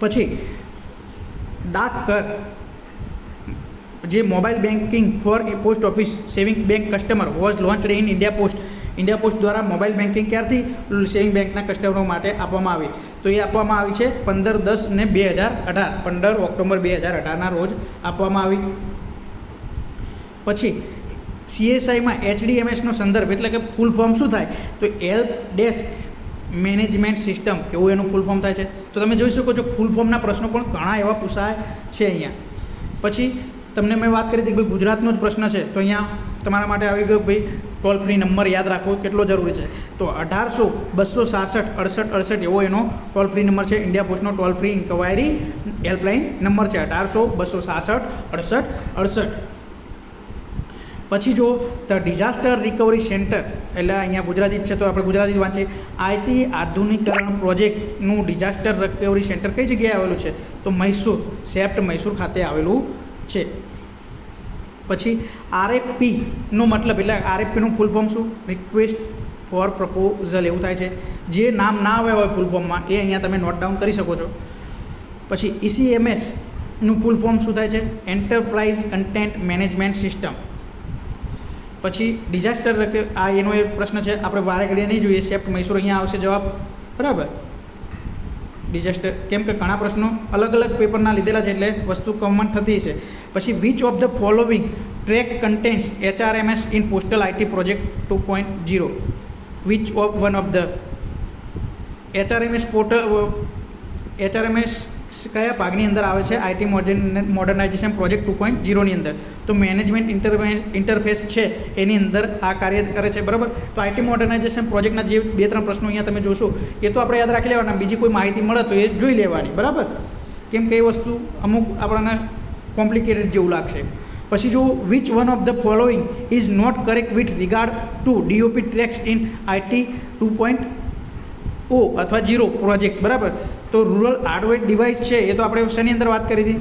પછી ડાકઘર જે mobile banking for post office saving bank customer was launched in India Post. India Post દ્વારા મોબાઈલ બેન્કિંગ ક્યારથી સેવિંગ બેંકના કસ્ટમરો માટે આપવામાં આવી? તો એ આપવામાં આવી છે 15/10/2018, 15 ઓક્ટોબર 2018ના રોજ આપવામાં આવી. પછી CSIમાં HDMSનો સંદર્ભ એટલે કે ફૂલ ફોર્મ શું થાય, તો હેલ્પ ડેસ્ક મેનેજમેન્ટ સિસ્ટમ એવું એનું ફૂલ ફોર્મ થાય છે. તો તમે જોઈ શકો છો ફૂલ ફોર્મના પ્રશ્નો પણ ઘણા એવા પૂછાય છે અહીંયા. પછી તમને મેં વાત કરી હતી કે ભાઈ ગુજરાતનો જ પ્રશ્ન છે, તો અહીંયા તમારા માટે આવી ગયો ભાઈ ટોલ ફ્રી નંબર યાદ રાખવો કેટલો જરૂરી છે. તો 1800-266-6868 એવો એનો ટોલ ફ્રી નંબર છે. ઇન્ડિયા પોસ્ટનો toll free inquiry helpline number છે 1800-266-6868. પછી જો ધ ડિઝાસ્ટર રિકવરી સેન્ટર એટલે અહીંયા ગુજરાતી જ છે તો આપણે ગુજરાતી વાંચીએ. આઈટી આધુનિકરણ પ્રોજેક્ટનું ડિઝાસ્ટર રિકવરી સેન્ટર કઈ જગ્યાએ આવેલું છે, તો મૈસૂર, સેપ્ટ મૈસૂર ખાતે આવેલું છે. પછી RFPનો મતલબ એટલે RFPનું ફૂલ ફોર્મ શું, રિક્વેસ્ટ ફોર પ્રપોઝલ એવું થાય છે. જે નામ ના આવે હોય ફૂલ ફોર્મમાં એ અહીંયા તમે નોટ ડાઉન કરી શકો છો. પછી ECMSનું ફૂલ ફોર્મ શું થાય છે, એન્ટરપ્રાઇઝ કન્ટેન્ટ મેનેજમેન્ટ સિસ્ટમ. પછી ડિઝાસ્ટર આ એનો એક પ્રશ્ન છે, આપણે વારે ઘડીએ નહીં જોઈએ, સેપ્ટ મૈસૂર અહીંયા આવશે જવાબ, બરાબર. ડિઝાસ્ટર કેમ કે ઘણા પ્રશ્નો અલગ અલગ પેપરના લીધેલા છે એટલે વસ્તુ કોમન થતી છે. પછી which of the following track contents HRMS in postal IT project 2.0, which of one of the HRMS કયા ભાગની અંદર આવે છે IT મોડર્નાઇઝેશન પ્રોજેક્ટ 2.0ની અંદર, તો મેનેજમેન્ટ ઇન્ટરફેસ છે એની અંદર આ કાર્ય કરે છે, બરાબર. તો IT મોડર્નાઇઝેશન પ્રોજેક્ટના જે 2-3 પ્રશ્નો અહીંયા તમે જોશો એ તો આપણે યાદ રાખી લેવાના, બીજી કોઈ માહિતી મળે તો એ જોઈ લેવાની, બરાબર. કેમ કે એ વસ્તુ અમુક આપણને કોમ્પ્લિકેટેડ જેવું લાગશે. પછી જો which one of the following is not correct with regard to DOP tracks in IT 2.0 અથવા 0 પ્રોજેક્ટ, બરાબર. તો રૂરલ હાર્ડવેર ડિવાઇસ છે એ તો આપણે શેની અંદર વાત કરી હતી,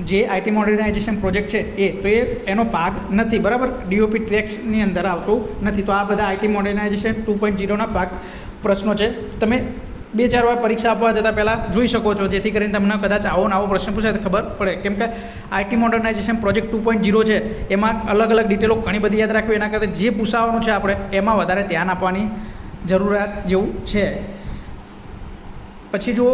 જે IT મોડર્નાઇઝેશન પ્રોજેક્ટ છે એ તો એનો ભાગ નથી, બરાબર. DOP ટ્રેક્સની અંદર આવતું નથી. તો આ બધા IT મોડર્નાઇઝેશન 2.0ના ભાગ પ્રશ્નો છે. તમે 2-4 વાર પરીક્ષા આપવા જતાં પહેલાં જોઈ શકો છો, જેથી કરીને તમને કદાચ આવો પ્રશ્ન પૂછાય તો ખબર પડે. કેમ કે IT મોડર્નાઇઝેશન પ્રોજેક્ટ 2.0 છે એમાં અલગ અલગ ડિટેલો ઘણી બધી યાદ રાખવી, એના કરતાં જે પૂછાવાનું છે આપણે એમાં વધારે ધ્યાન આપવાની જરૂરિયાત જેવું છે. પછી જો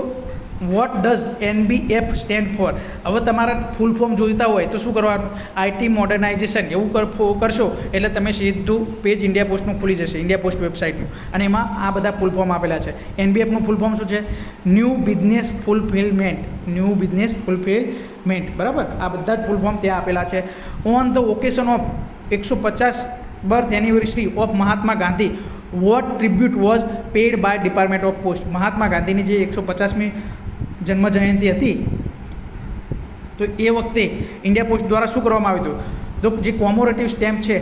what does NBF stand four, હવે તમારા ફૂલ ફોર્મ જોઈતા હોય તો શું કરવાનું, IT મોડર્નાઇઝેશન એવું કરશો એટલે તમે સીધું પેજ ઇન્ડિયા પોસ્ટનું ખુલી જશે, ઇન્ડિયા પોસ્ટ વેબસાઇટનું, અને એમાં આ બધા ફૂલ ફોર્મ આપેલા છે. NBFનું ફૂલ ફોર્મ શું છે, ન્યૂ બિઝનેસ ફૂલફિલમેન્ટ, બરાબર. આ બધા જ ફૂલ ફોર્મ ત્યાં આપેલા છે. On the occasion of 150 birth anniversary of Mahatma Gandhi what tribute was paid by department of post, Mahatma ગાંધીની જે 150મી જન્મ જયંતિ હતી તો એ વખતે ઇન્ડિયા પોસ્ટ દ્વારા શું કરવામાં આવ્યું હતું, તો જે કોમોરેટિવ સ્ટેમ્પ છે,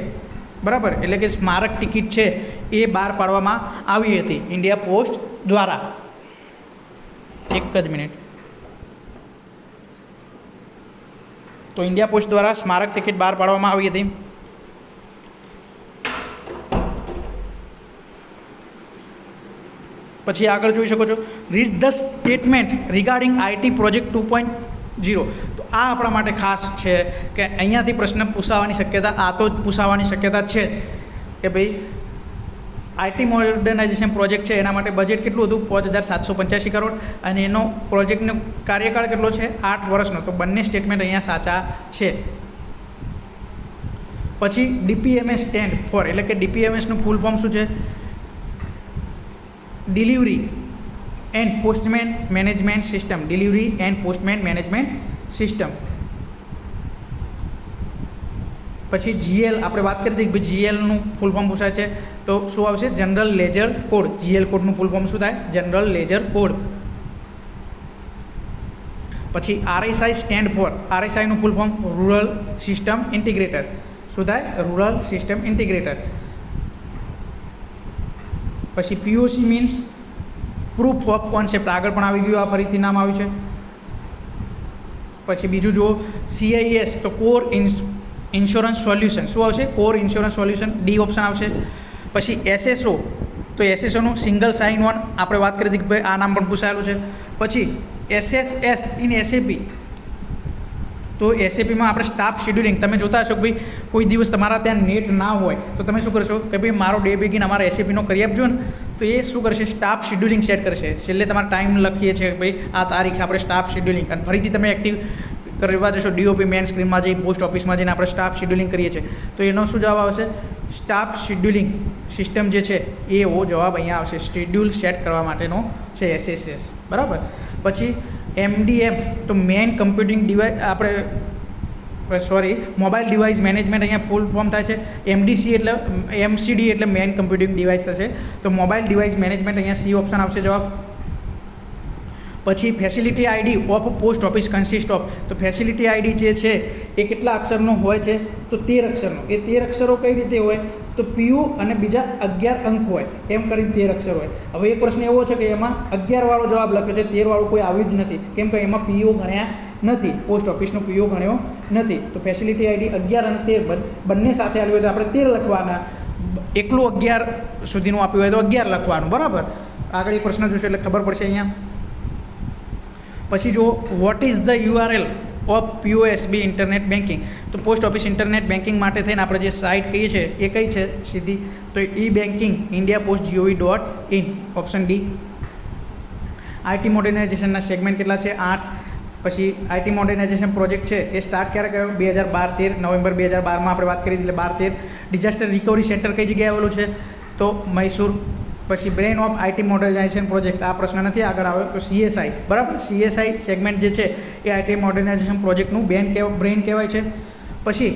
બરાબર, એટલે કે સ્મારક ટિકિટ છે એ બહાર પાડવામાં આવી હતી ઇન્ડિયા પોસ્ટ દ્વારા. એક જ મિનિટ. તો ઇન્ડિયા પોસ્ટ દ્વારા સ્મારક ટિકિટ બહાર પાડવામાં આવી હતી. પછી આગળ જોઈ શકો છો, read the statement regarding IT project 2.0. તો આ આપણા માટે ખાસ છે કે અહીંયાથી પ્રશ્ન પૂછાવાની શક્યતા, આ તો જ પૂછાવાની શક્યતા છે કે ભાઈ IT મોડર્નાઇઝેશન પ્રોજેક્ટ છે એના માટે બજેટ કેટલું હતું, 5,785 કરોડ, અને એનો પ્રોજેક્ટનો કાર્યકાળ કેટલો છે, 8 વર્ષનો. તો બંને સ્ટેટમેન્ટ અહીંયા સાચા છે. પછી DPMS સ્ટેન્ડ ફોર એટલે કે DPMSનું ફૂલ ફોર્મ શું છે, delivery and postman management system, delivery and postman management system. પછી GL આપણે વાત કરી હતી કે ભાઈ GLનું ફૂલ ફોર્મ પૂછાય છે તો શું આવશે, જનરલ લેજર કોડ. GL કોડનું ફૂલ ફોર્મ શું થાય, જનરલ લેજર કોડ. પછી RSI સ્ટેન્ડ ફોર, RSIનું full form rural system integrator. શું થાય, રૂરલ સિસ્ટમ ઇન્ટિગ્રેટર. પછી POC means proof of concept, આગળ પણ આવી ગયું, આ ફરીથી નામ આવ્યું છે. પછી બીજું જુઓ CIS તો કોર ઇન્સ્યોરન્સ સોલ્યુશન, શું આવશે, core insurance solution, D option આવશે. પછી SSO તો SSOનું સિંગલ સાઇન ઓન, આપણે વાત કરી હતી કે ભાઈ આ નામ પણ પૂછાયેલું છે. પછી SSS ઇન SAP, તો SAPમાં આપણે સ્ટાફ શેડ્યુલિંગ, તમે જોતા હશો કે ભાઈ કોઈ દિવસ તમારા ત્યાં નેટ ના હોય તો તમે શું કરશો કે ભાઈ મારો ડે બિગિન અમારા SAPનો કરી આપજો ને, તો એ શું કરશે, સ્ટાફ શેડ્યુલિંગ સેટ કરશે. છેલ્લે તમારે ટાઈમ લખીએ છીએ ભાઈ આ તારીખે આપણે સ્ટાફ શેડ્યુલિંગ, અને ફરીથી તમે એક્ટિવ કરવા જશો DOP મેન સ્ક્રીનમાં જઈ પોસ્ટ ઓફિસમાં જઈને આપણે સ્ટાફ શેડ્યુલિંગ કરીએ છીએ, તો એનો શું જવાબ આવશે, સ્ટાફ શેડ્યુલિંગ સિસ્ટમ જે છે એવો જવાબ અહીંયા આવશે. શેડ્યુલ સેટ કરવા માટેનો છે SSS, બરાબર. પછી MDM તો મેન કમ્પ્યુટિંગ ડિવાઇસ, આપણે મોબાઈલ ડિવાઇસ મેનેજમેન્ટ અહીંયા ફૂલ ફોર્મ થાય છે. MCD એટલે મેન કમ્પ્યુટિંગ ડિવાઇસ થશે, તો મોબાઈલ ડિવાઇસ મેનેજમેન્ટ અહીંયા C ઓપ્શન આવશે જવાબ. પછી facility ID of post office consist of, તો ફેસિલિટી ID જે છે એ કેટલા અક્ષરનો હોય છે, તો 13 અક્ષરનો. એ 13 અક્ષરો કઈ રીતે હોય, તો PO અને બીજા 11 અંક હોય, એમ કરીને 13 અક્ષર હોય. હવે એક પ્રશ્ન એવો છે કે એમાં 11 વાળો જવાબ લખ્યો છે, 13 વાળું કોઈ આવ્યું જ નથી, કેમ કે એમાં PO ગણ્યા નથી, પોસ્ટ ઓફિસનો PO ગણ્યો નથી. તો ફેસિલિટી ID 11 અને 13 બંને સાથે આવ્યું હોય તો આપણે 13 લખવાના, એકલું 11 સુધીનું આપ્યું હોય તો 11 લખવાનું, બરાબર. આગળ એક પ્રશ્ન જોશે એટલે ખબર પડશે અહીંયા. પછી જો what is the URL of POSB internet banking, તો પોસ્ટ ઓફિસ ઇન્ટરનેટ બેન્કિંગ માટે થઈને આપણે જે સાઇટ કહીએ છીએ એ કઈ છે સીધી, તો e-banking indiapost.gov.in, option D. IT મોડર્નાઇઝેશનના સેગમેન્ટ કેટલા છે, 8. પછી IT મોડર્નાઇઝેશન પ્રોજેક્ટ છે એ સ્ટાર્ટ ક્યારે કર્યો, 2012-13 નવેમ્બર 2012માં આપણે વાત કરી એટલે 12-13. ડિઝાસ્ટર રિકવરી સેન્ટર કઈ જગ્યાએ આવેલું છે, તો મૈસૂર. પછી brain of IT modernization project, આ પ્રશ્ન નથી આગળ આવ્યો, તો CSI, બરાબર. CSI સેગમેન્ટ જે છે એ IT મોડર્નાઇઝેશન પ્રોજેક્ટનું બ્રેન કહેવાય છે. પછી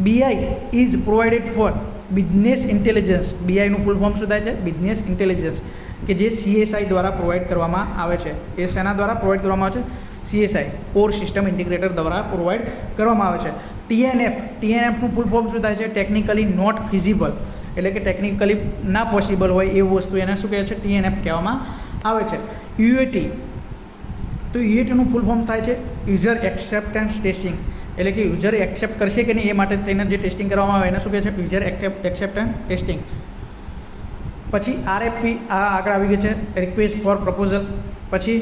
BI is provided for business intelligence, BIનું ફૂલ ફોર્મ શું થાય છે, બિઝનેસ ઇન્ટેલિજન્સ, કે જે CSI દ્વારા પ્રોવાઈડ કરવામાં આવે છે. એ શેના દ્વારા પ્રોવાઈડ કરવામાં આવે છે, CSI કોર સિસ્ટમ ઇન્ટિગ્રેટર દ્વારા પ્રોવાઈડ કરવામાં આવે છે. TNFનું ફૂલ ફોર્મ શું થાય છે, ટેકનિકલી નોટ ફિઝિબલ, એટલે કે ટેકનિકલી ના પોસિબલ હોય એવું વસ્તુ એને શું કહે છે, TNF કહેવામાં આવે છે. UAT, તો UATનું ફૂલ ફોર્મ થાય છે યુઝર એક્સેપ્ટન્સ ટેસ્ટિંગ, એટલે કે યુઝર એક્સેપ્ટ કરશે કે નહીં એ માટે થઈને જે ટેસ્ટિંગ કરવામાં આવે એને શું કહે છે, યુઝર એક્સેપ્ટન્સ ટેસ્ટિંગ. પછી RFP આ આગળ આવી ગયું છે, રિક્વેસ્ટ ફોર પ્રપોઝલ. પછી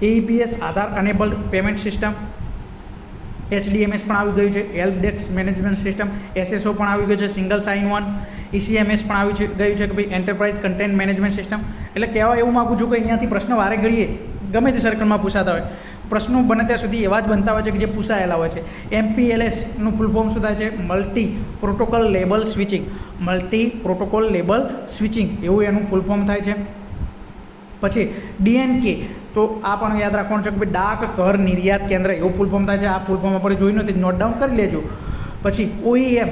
AEPS Aadhaar enabled payment system, HDMS પણ આવી ગયું છે, help desk management system, SSO પણ આવી ગયું છે, સિંગલ સાઇન ઓન. ECMS પણ આવી ગયું છે કે ભાઈ એન્ટરપ્રાઇઝ કન્ટેન્ટ મેનેજમેન્ટ સિસ્ટમ. એટલે કહેવા એવું માગું છું કે અહીંયાથી પ્રશ્ન વારે ઘડીએ ગમે તે સર્કલમાં પૂછાતા હોય, પ્રશ્નો બને ત્યાં સુધી એવા જ બનતા હોય છે કે જે પૂછાયેલા હોય છે. MPLSનું ફૂલ ફોર્મ શું થાય છે, multi protocol label switching, multi protocol label switching એવું એનું ફૂલ ફોર્મ થાય છે. પછી DNK, તો આ પણ યાદ રાખવાનું છે કે ભાઈ ડાક ઘર નિર્યાત કેન્દ્ર એવું ફૂલ ફોર્મ થાય છે. આ ફૂલ ફોર્મ આપણે જોયું નથી, નોટ ડાઉન કરી લેજો. પછી OEM,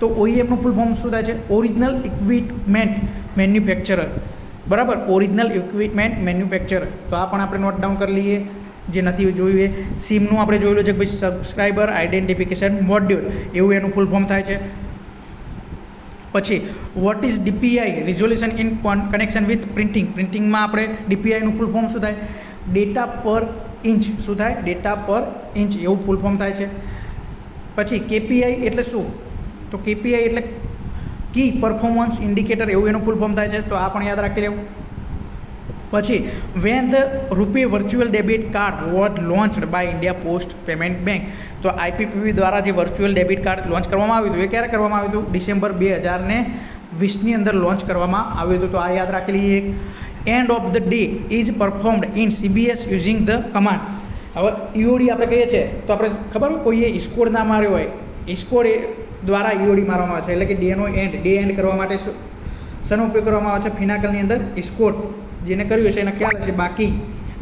તો OEMનું ફૂલ ફોર્મ શું થાય છે, ઓરિજિનલ ઇક્વિપમેન્ટ મેન્યુફેક્ચરર, બરાબર, ઓરિજિનલ ઇક્વિપમેન્ટ મેન્યુફેક્ચરર. તો આ પણ આપણે નોટ ડાઉન કરી લઈએ જે નથી જોયું એ. સિમનું આપણે જોયેલું છે કે ભાઈ સબસ્ક્રાઈબર આઇડેન્ટિફિકેશન મોડ્યુલ એવું એનું ફૂલ ફોર્મ થાય છે. પછી what is DPI resolution in connection with પ્રિન્ટિંગમાં આપણે DPIનું ફૂલ ફોર્મ શું થાય, ડેટા પર ઇંચ, શું થાય, ડેટા પર ઇંચ એવું ફૂલ ફોર્મ થાય છે. પછી KPI એટલે શું, તો KPI એટલે કી પરફોર્મન્સ ઇન્ડિકેટર એવું એનું ફૂલ ફોર્મ થાય છે. તો આ પણ યાદ રાખી લેવું. પછી when the RuPay virtual debit card was launched by India Post Payment Bank, તો IPPB દ્વારા જે વર્ચ્યુઅલ ડેબિટ કાર્ડ લોન્ચ કરવામાં આવ્યું હતું એ ક્યારે કરવામાં આવ્યું હતું, ડિસેમ્બર 2020ની અંદર લોન્ચ કરવામાં આવ્યું હતું. તો આ યાદ રાખી લઈએ. End of the day is performed in CBS using the command. હવે EOD આપણે કહીએ છીએ તો આપણે ખબર હોય કોઈએ ઇસ્કોડ ના માર્યો હોય, ઇસ્કોડ દ્વારા EOD મારવામાં આવે છે, એટલે કે ડેનો ડે એન્ડ કરવા માટે શેનો ઉપયોગ કરવામાં આવે છે, ફિનાકલની અંદર ઇસ્કોડ જેને કર્યું છે એને ખ્યાલ હશે, બાકી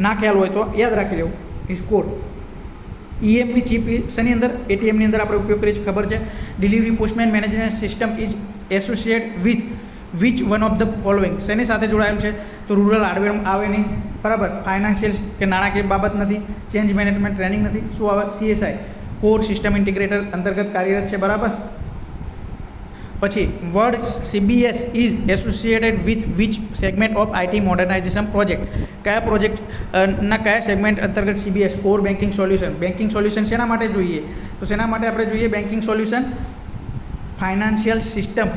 ના ખ્યાલ હોય તો યાદ રાખી લેવું ઇસ્કોડ. EMV ચીપ શેની અંદર, ATMની અંદર આપણે ઉપયોગ કરીએ છીએ ખબર છે. Delivery postman management system is associate with which one of the following, શેની સાથે જોડાયેલું છે, તો રૂરલ હાર્ડવેર આવે નહીં, બરાબર, ફાઇનાન્શિયલ કે નાણાકીય બાબત નથી, ચેન્જ મેનેજમેન્ટ ટ્રેનિંગ નથી, શું આવે, CSI કોર સિસ્ટમ ઇન્ટિગ્રેટર અંતર્ગત કાર્યરત છે, બરાબર. પછી word CBS is associated with which segment of IT modernization project, કયા પ્રોજેક્ટના કયા સેગમેન્ટ અંતર્ગત CBS core banking solution. Banking solution શેના માટે જોઈએ, તો શેના માટે આપણે જોઈએ બેન્કિંગ સોલ્યુશન, ફાઇનાન્શિયલ સિસ્ટમ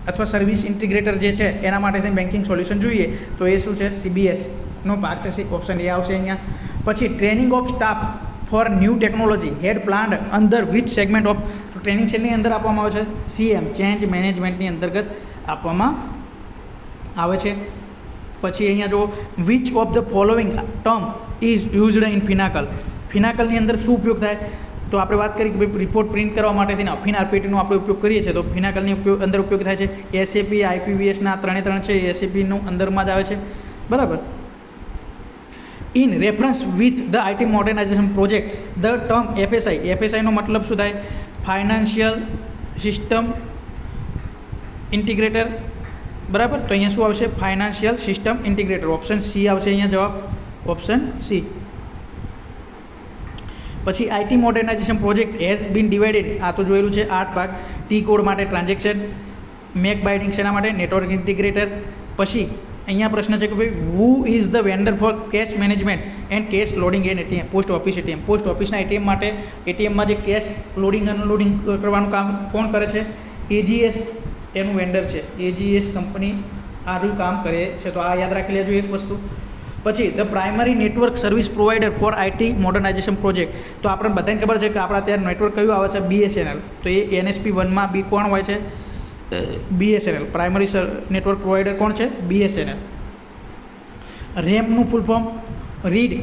અથવા સર્વિસ ઇન્ટિગ્રેટર જે છે એના માટે બેન્કિંગ સોલ્યુશન જોઈએ. તો એ શું છે, CBSનો ભાગ થશે, ઓપ્શન એ આવશે અહીંયા. પછી training of staff for new technology had planned under which segment of, training શેની અંદર આપવામાં આવે છે, CM ચેન્જ મેનેજમેન્ટની અંતર્ગત આપવામાં આવે છે. પછી અહીંયા જો which of the following term is used in Finacle. ફિનાકલની અંદર શું ઉપયોગ થાય? તો આપણે વાત કરી કે ભાઈ રિપોર્ટ પ્રિન્ટ કરવા માટે થઈને અફીન આરપીટીનો આપણે ઉપયોગ કરીએ છીએ, તો ફિનાકલની અંદર ઉપયોગ થાય છે. એસએપી, આઈપીવીએસના ત્રણ છે એ એસએપીનું અંદરમાં જ આવે છે, બરાબર. In reference with the IT modernisation project the term FSI. એફએસઆઈનો મતલબ શું થાય? ફાઇનાન્શિયલ સિસ્ટમ ઇન્ટિગ્રેટર, બરાબર. તો અહીંયા શું આવશે? Financial system integrator. Option C આવશે અહીંયા જવાબ, ઓપ્શન સી. પછી IT modernisation project has been divided, આ તો જોયેલું છે, 8 ભાગ. ટી કોડ માટે ટ્રાન્ઝેક્શન, મેક બાઇડિંગ શેના માટે? Network integrator. પછી અહીંયા પ્રશ્ન છે કે ભાઈ who is the vendor for cash management and cash loading and ATM? Post office ATM. Post ઓફિસના એટીએમ માટે એટીએમમાં જે કેશ લોડિંગ અનલોડિંગ કરવાનું કામ કોણ કરે છે? એજીએસ એનું વેન્ડર છે. એજીએસ કંપની આનું કામ કરે છે. તો આ યાદ રાખી લેજો એક વસ્તુ. પછી the primary network service provider for IT modernisation project. તો આપણને બધાને ખબર છે કે આપણા ત્યાં નેટવર્ક કયું આવે છે? બીએસએનએલ. તો એ એનએસપી 1માં બી કોણ હોય છે? બીએસએનએલ. પ્રાઇમરી નેટવર્ક પ્રોવાઈડર કોણ છે? બીએસએનએલ. રેમનું full form read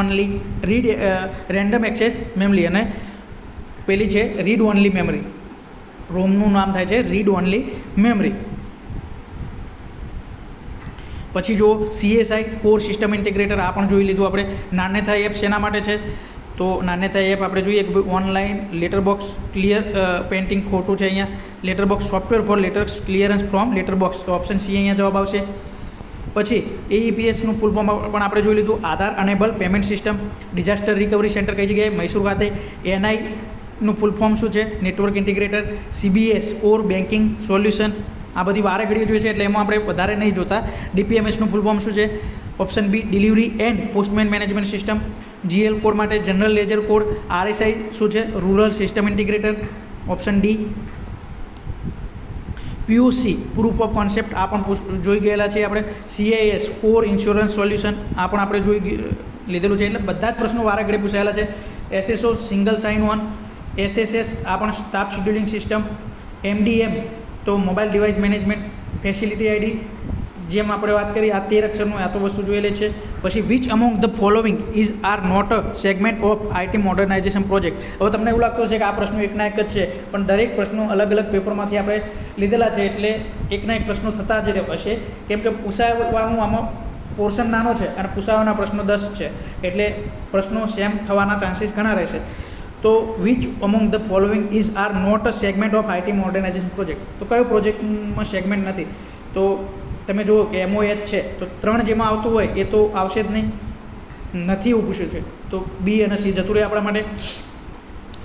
only, read random access memory, અને પેલી છે રીડ ઓનલી મેમરી. રોમનું નામ થાય છે રીડ ઓનલી મેમરી. પછી જો સીએસઆઈ કોર સિસ્ટમ ઇન્ટિગ્રેટર, આ પણ જોઈ લીધું આપણે. નાન્યથા એપ શેના માટે છે? તો નાન્યથા એપ આપણે જોઈએ કે ભાઈ online letter box clear painting, ખોટું છે અહીંયા. Letter box software for letters clearance from letter box. તો ઓપ્શન સી અહીંયા જવાબ આવશે. પછી એઈપીએસનું ફૂલ ફોર્મ પણ આપણે જોઈ લીધું. Aadhaar enable payment system. Disaster recovery centre કઈ જગ્યાએ? મૈસૂર ખાતે. એનઆઈનું ફૂલ ફોર્મ શું છે? Network integrator. CBS core banking solution. આ બધી વારે ઘડીએ જોઈએ છે એટલે એમાં આપણે વધારે નહીં જોતા. ડીપીએમએસનું ફૂલ ફોર્મ શું છે? Option B delivery and postman management system. GL code માટે જનરલ લેજર કોડ. આરએસઆઈ શું છે? Rural system integrator. Option D. POC proof of concept, આ પણ જોઈ ગયેલા છે આપણે. સીઆઈએસ કોર ઇન્સ્યોરન્સ સોલ્યુશન, આ પણ આપણે જોઈ લીધેલું છે. એટલે બધા જ પ્રશ્નો વારે ઘડી પૂછાયેલા છે. SSO single sign on. SSS આ પણ સ્ટાફ શેડ્યુલિંગ સિસ્ટમ. એમડીએમ તો mobile device management facility ID, જેમ આપણે વાત કરી આ 13 અક્ષરનું, આ તો વસ્તુ જોયેલી છે. પછી which among the following is are not a segment of IT modernisation project. હવે તમને એવું લાગતું હશે કે આ પ્રશ્નો એકના એક જ છે, પણ દરેક પ્રશ્નો અલગ અલગ પેપરમાંથી આપણે લીધેલા છે, એટલે એકના એક પ્રશ્નો થતા જ હશે. કેમ કે પૂછાવાનું આમાં પોર્શન નાનો છે અને પૂછાવાના પ્રશ્નો 10 છે, એટલે પ્રશ્નો સેમ થવાના ચાન્સીસ ઘણા રહેશે. તો which among the following is are not a segment of IT modernisation project. તો કયો પ્રોજેક્ટમાં સેગમેન્ટ નથી? તો તમે જુઓ કે એમઓએચ છે, તો 3 જેમાં આવતું હોય એ તો આવશે જ નહીં, નથી એવું પૂછ્યું છે. તો બી અને સી જતું રહે આપણા માટે.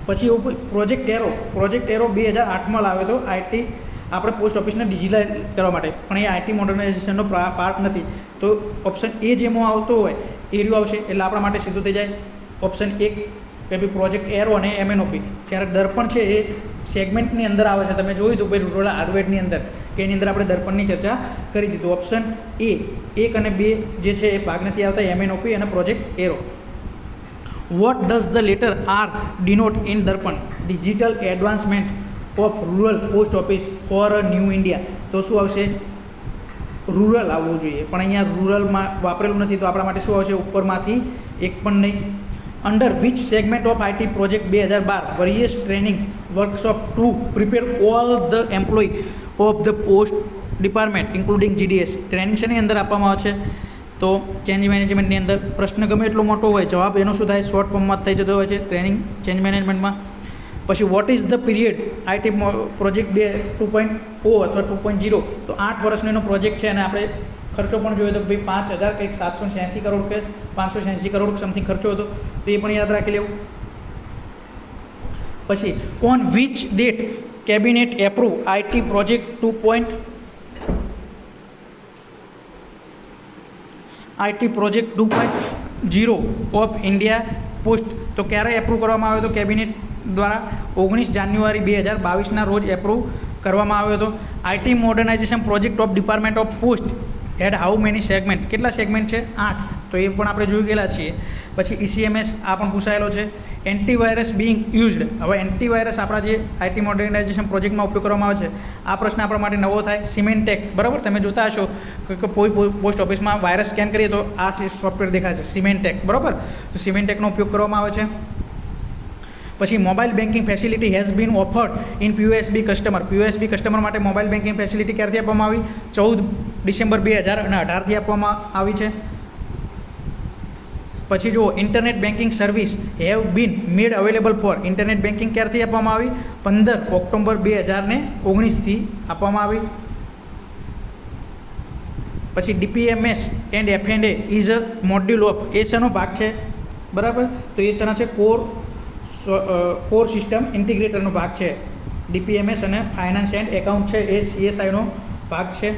પછી એવું પ્રોજેક્ટ એરો. પ્રોજેક્ટ એરો 2008માં લાવ્યો હતો આઈટી આપણે પોસ્ટ ઓફિસને ડિજિટલાઇઝ કરવા માટે, પણ એ આઈટી મોડર્નાઇઝેશનનો પાર્ટ નથી. તો ઓપ્શન એ જેમાં આવતો હોય એ રહ્યું આવશે, એટલે આપણા માટે સીધું થઈ જાય ઓપ્શન 1 કે ભાઈ પ્રોજેક્ટ એરો અને એમએનઓપી. જ્યારે દર્પણ છે એ સેગમેન્ટની અંદર આવે છે. તમે જોયું હતું ભાઈ રૂરલ આયુર્વેદની અંદર કે એની અંદર આપણે દર્પણની ચર્ચા કરી દીધું. ઓપ્શન એ 1 અને 2 જે છે એ ભાગ નથી આવતા, એમએનઓપી અને project arrow. What does the letter R denote in Darpan? Digital advancement of rural post office for a new India. તો શું આવશે? રૂરલ આવવું જોઈએ, પણ અહીંયા રૂરલમાં વાપરેલું નથી, તો આપણા માટે શું આવશે? ઉપરમાંથી એક પણ નહીં. Under which segment of IT project 2012 various training workshop to prepare all the employ of the post department including GDS. Training શેની અંદર આપવામાં આવે છે? તો ચેન્જ મેનેજમેન્ટની અંદર. પ્રશ્ન ગમે એટલો મોટો હોય, જવાબ એનો શું થાય? શોર્ટ ફોર્મમાં થઈ જતો હોય છે ટ્રેનિંગ ચેન્જ મેનેજમેન્ટમાં. પછી what is the period IT project 2.0 અથવા 2.0? તો 8 વર્ષનો એનો પ્રોજેક્ટ છે, અને આપણે ખર્ચો પણ જોયો તો ભાઈ 5000 કંઈક 786 કરોડ કે 586 કરોડ સમથિંગ ખર્ચો હતો, તો એ પણ યાદ રાખી લેવું. પછી on which date cabinet approve IT project 2.0 of India post? તો ક્યારે એપ્રુવ કરવામાં આવ્યો હતો કેબિનેટ દ્વારા? 19 જાન્યુઆરી 2022ના રોજ એપ્રુવ કરવામાં આવ્યો હતો. IT modernisation project of department of post head how many segment? કેટલા સેગમેન્ટ છે? 8. તો એ પણ આપણે જોઈ ગયેલા છીએ. પછી ECMS આ પણ પૂછાયેલો છે. એન્ટીવાયરસ બિંગ યુઝડ, હવે એન્ટીવાયરસ આપણા જે આઈટી મોડર્નાઇઝેશન પ્રોજેક્ટમાં ઉપયોગ કરવામાં આવે છે, આ પ્રશ્ન આપણા માટે નવો થાય. સિમેન્ટેક, બરાબર, તમે જોતા હશો કે કોઈ પોસ્ટ ઓફિસમાં વાયરસ સ્કેન કરીએ તો આ સોફ્ટવેર દેખાય છે, સિમેન્ટેક, બરાબર. તો સિમેન્ટેકનો ઉપયોગ કરવામાં આવે છે. પછી mobile banking facility has been offered in POSB customer. POSB customer માટે મોબાઈલ બેન્કિંગ ફેસિલિટી ક્યારથી આપવામાં આવી? 14 ડિસેમ્બર 2018થી આપવામાં આવી છે. પછી જુઓ, internet banking service have been made available four. Internet banking ક્યારથી આપવામાં આવી? 15 ઓક્ટોબર 2019થી આપવામાં આવી. પછી DPMS and F&A is a module of, એ શેનો ભાગ છે? બરાબર, તો એ શેના છે? કોર સિસ્ટમ ઇન્ટિગ્રેટરનો ભાગ છે. DPMS અને ફાઇનાન્સ એન્ડ એકાઉન્ટ છે એ CSIનો ભાગ છે.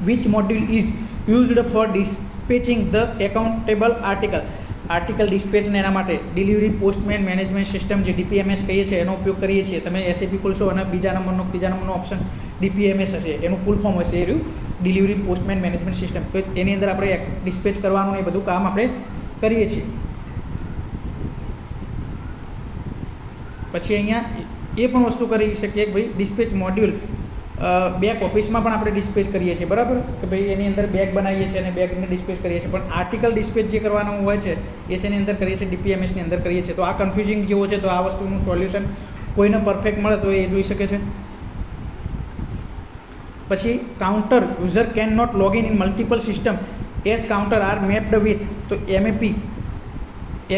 Which module is used four dispatching the accountable article dispatch ને એના માટે ડિલિવરી પોસ્ટમેન મેનેજમેન્ટ સિસ્ટમ જે DPMS કહીએ છીએ એનો ઉપયોગ કરીએ છીએ. તમે SAP ખોલશો અને ત્રીજા નંબરનો ઓપ્શન DPMS હશે, એનું ફૂલ ફોર્મ હશે એ રહ્યું ડિલિવરી પોસ્ટમેન મેનેજમેન્ટ સિસ્ટમ. તો એની અંદર આપણે ડિસ્પેચ કરવાનું એ બધું કામ આપણે કરીએ છીએ. પછી અહીંયા એ પણ વસ્તુ કરી શકીએ કે ભાઈ ડિસ્પેચ મોડ્યુલ બેક ઓફિસમાં પણ આપણે ડિસ્પેચ કરીએ છીએ, બરાબર, કે ભાઈ એની અંદર બેગ બનાવીએ છીએ અને બેગને ડિસ્પેચ કરીએ છીએ. પણ આર્ટિકલ ડિસ્પેચ જે કરવાનું હોય છે એ શેની અંદર કરીએ છીએ? DPMSની અંદર કરીએ છીએ. તો આ કન્ફ્યુઝિંગ જેવો છે, તો આ વસ્તુનું સોલ્યુશન કોઈને પરફેક્ટ મળે તો એ જોઈ શકે છે. પછી counter user can not log in multiple system as counter are mapped with. તો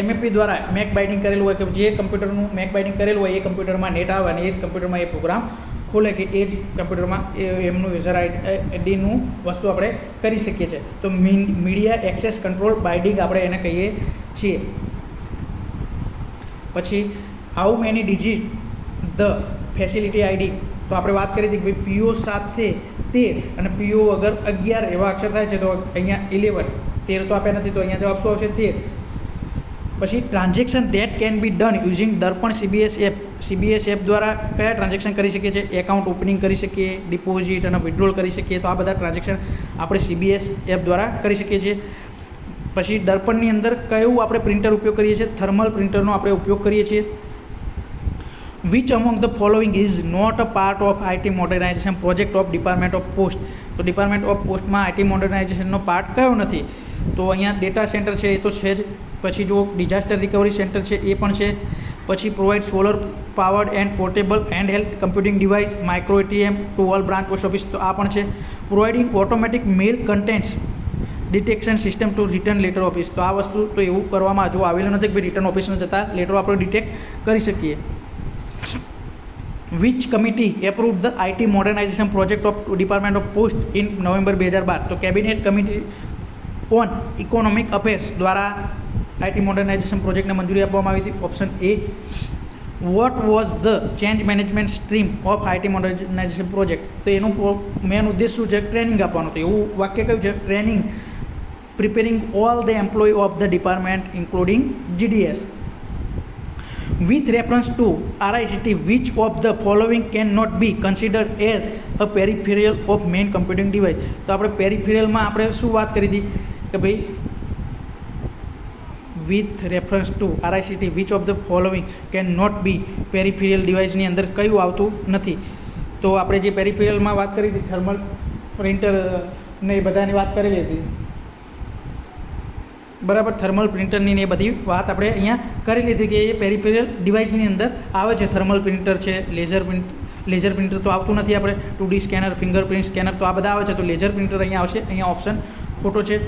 MAP દ્વારા મેક બાઇડિંગ કરેલું હોય કે જે કમ્પ્યુટરનું મેક બાઇડિંગ કરેલું હોય એ કમ્પ્યુટરમાં નેટ આવે અને એ જ કમ્પ્યુટરમાં એ પ્રોગ્રામ ખોલે કે એ જ કમ્પ્યુટરમાં એમનું યુઝર આઈડીનું વસ્તુ આપણે કરી શકીએ છીએ. તો મીડિયા એક્સેસ કંટ્રોલ બાઇડિંગ આપણે એને કહીએ છીએ. પછી how many digit the facility ID, તો આપણે વાત કરી હતી કે ભાઈ PO સાથે 13 અને PO વગર 11 એવા અક્ષર થાય છે. તો અહીંયા 11, 13 તો આપ્યા નથી, તો અહીંયા જવાબ શું આવશે? 13. પછી transaction that can be done using Darpan CBS app દ્વારા કયા ટ્રાન્ઝેક્શન કરી શકીએ છીએ? એકાઉન્ટ ઓપનિંગ કરી શકીએ, ડિપોઝિટ અને વિથડ્રોલ કરી શકીએ. તો આ બધા ટ્રાન્ઝેક્શન આપણે CBS એપ દ્વારા કરી શકીએ છીએ. પછી દર્પણની અંદર કયું આપણે પ્રિન્ટર ઉપયોગ કરીએ છીએ? થર્મલ પ્રિન્ટરનો આપણે ઉપયોગ કરીએ છીએ. Which among the following is not a part of IT modernization project of department of post. તો ડિપાર્ટમેન્ટ ઓફ પોસ્ટમાં IT મોડર્નાઇઝેશનનો પાર્ટ કયો નથી? તો અહીંયા ડેટા સેન્ટર છે એ તો છે જ. પછી જો ડિઝાસ્ટર રિકવરી સેન્ટર છે એ પણ છે. પછી provide solar powered and portable and health computing device micro ATM to all branch post office, તો આ પણ છે. Providing automatic mail contents detection system to return letter office, તો આ વસ્તુ તો એવું કરવામાં હજુ આવેલું નથી કે ભાઈ રિટર્ન ઓફિસમાં જતાં લેટરો આપણે ડિટેક્ટ કરી શકીએ. Which committee approve the IT modernization project of department of post in November 2012? તો cabinet committee on economic affairs દ્વારા IT મોડર્નાઇઝેશન પ્રોજેક્ટને મંજૂરી આપવામાં આવી હતી. Option A. What was the change management stream of IT modernization project? તો એનું મેન ઉદ્દેશ શું છે? ટ્રેનિંગ આપવાનું. તો એવું વાક્ય કયું છે? Training preparing all the employ of the department including GDS. With reference to RICT, which of the following cannot be considered as a peripheral of main computing device? તો આપણે પેરિફેરલમાં આપણે શું વાત કરી હતી કે ભાઈ with reference to RICT, which of the following cannot be peripheral deviceની અંદર કયું આવતું નથી? તો આપણે જે પેરિફેરલમાં વાત કરી હતી થર્મલ પ્રિન્ટર ને એ બધાની વાત કરેલી હતી, બરાબર. થર્મલ પ્રિન્ટરની ને એ બધી વાત આપણે અહીંયા કરી લીધી કે એ પેરિફેરલ ડિવાઇસની અંદર આવે છે. થર્મલ પ્રિન્ટર છે, લેઝર પ્રિન્ટર તો આવતું નથી. આપણે 2D સ્કેનર, ફિંગરપ્રિન્ટ સ્કેનર તો આ બધા આવે છે. તો લેઝર પ્રિન્ટર અહીંયા આવશે. અહીંયા ઓપ્શન ખોટો છે.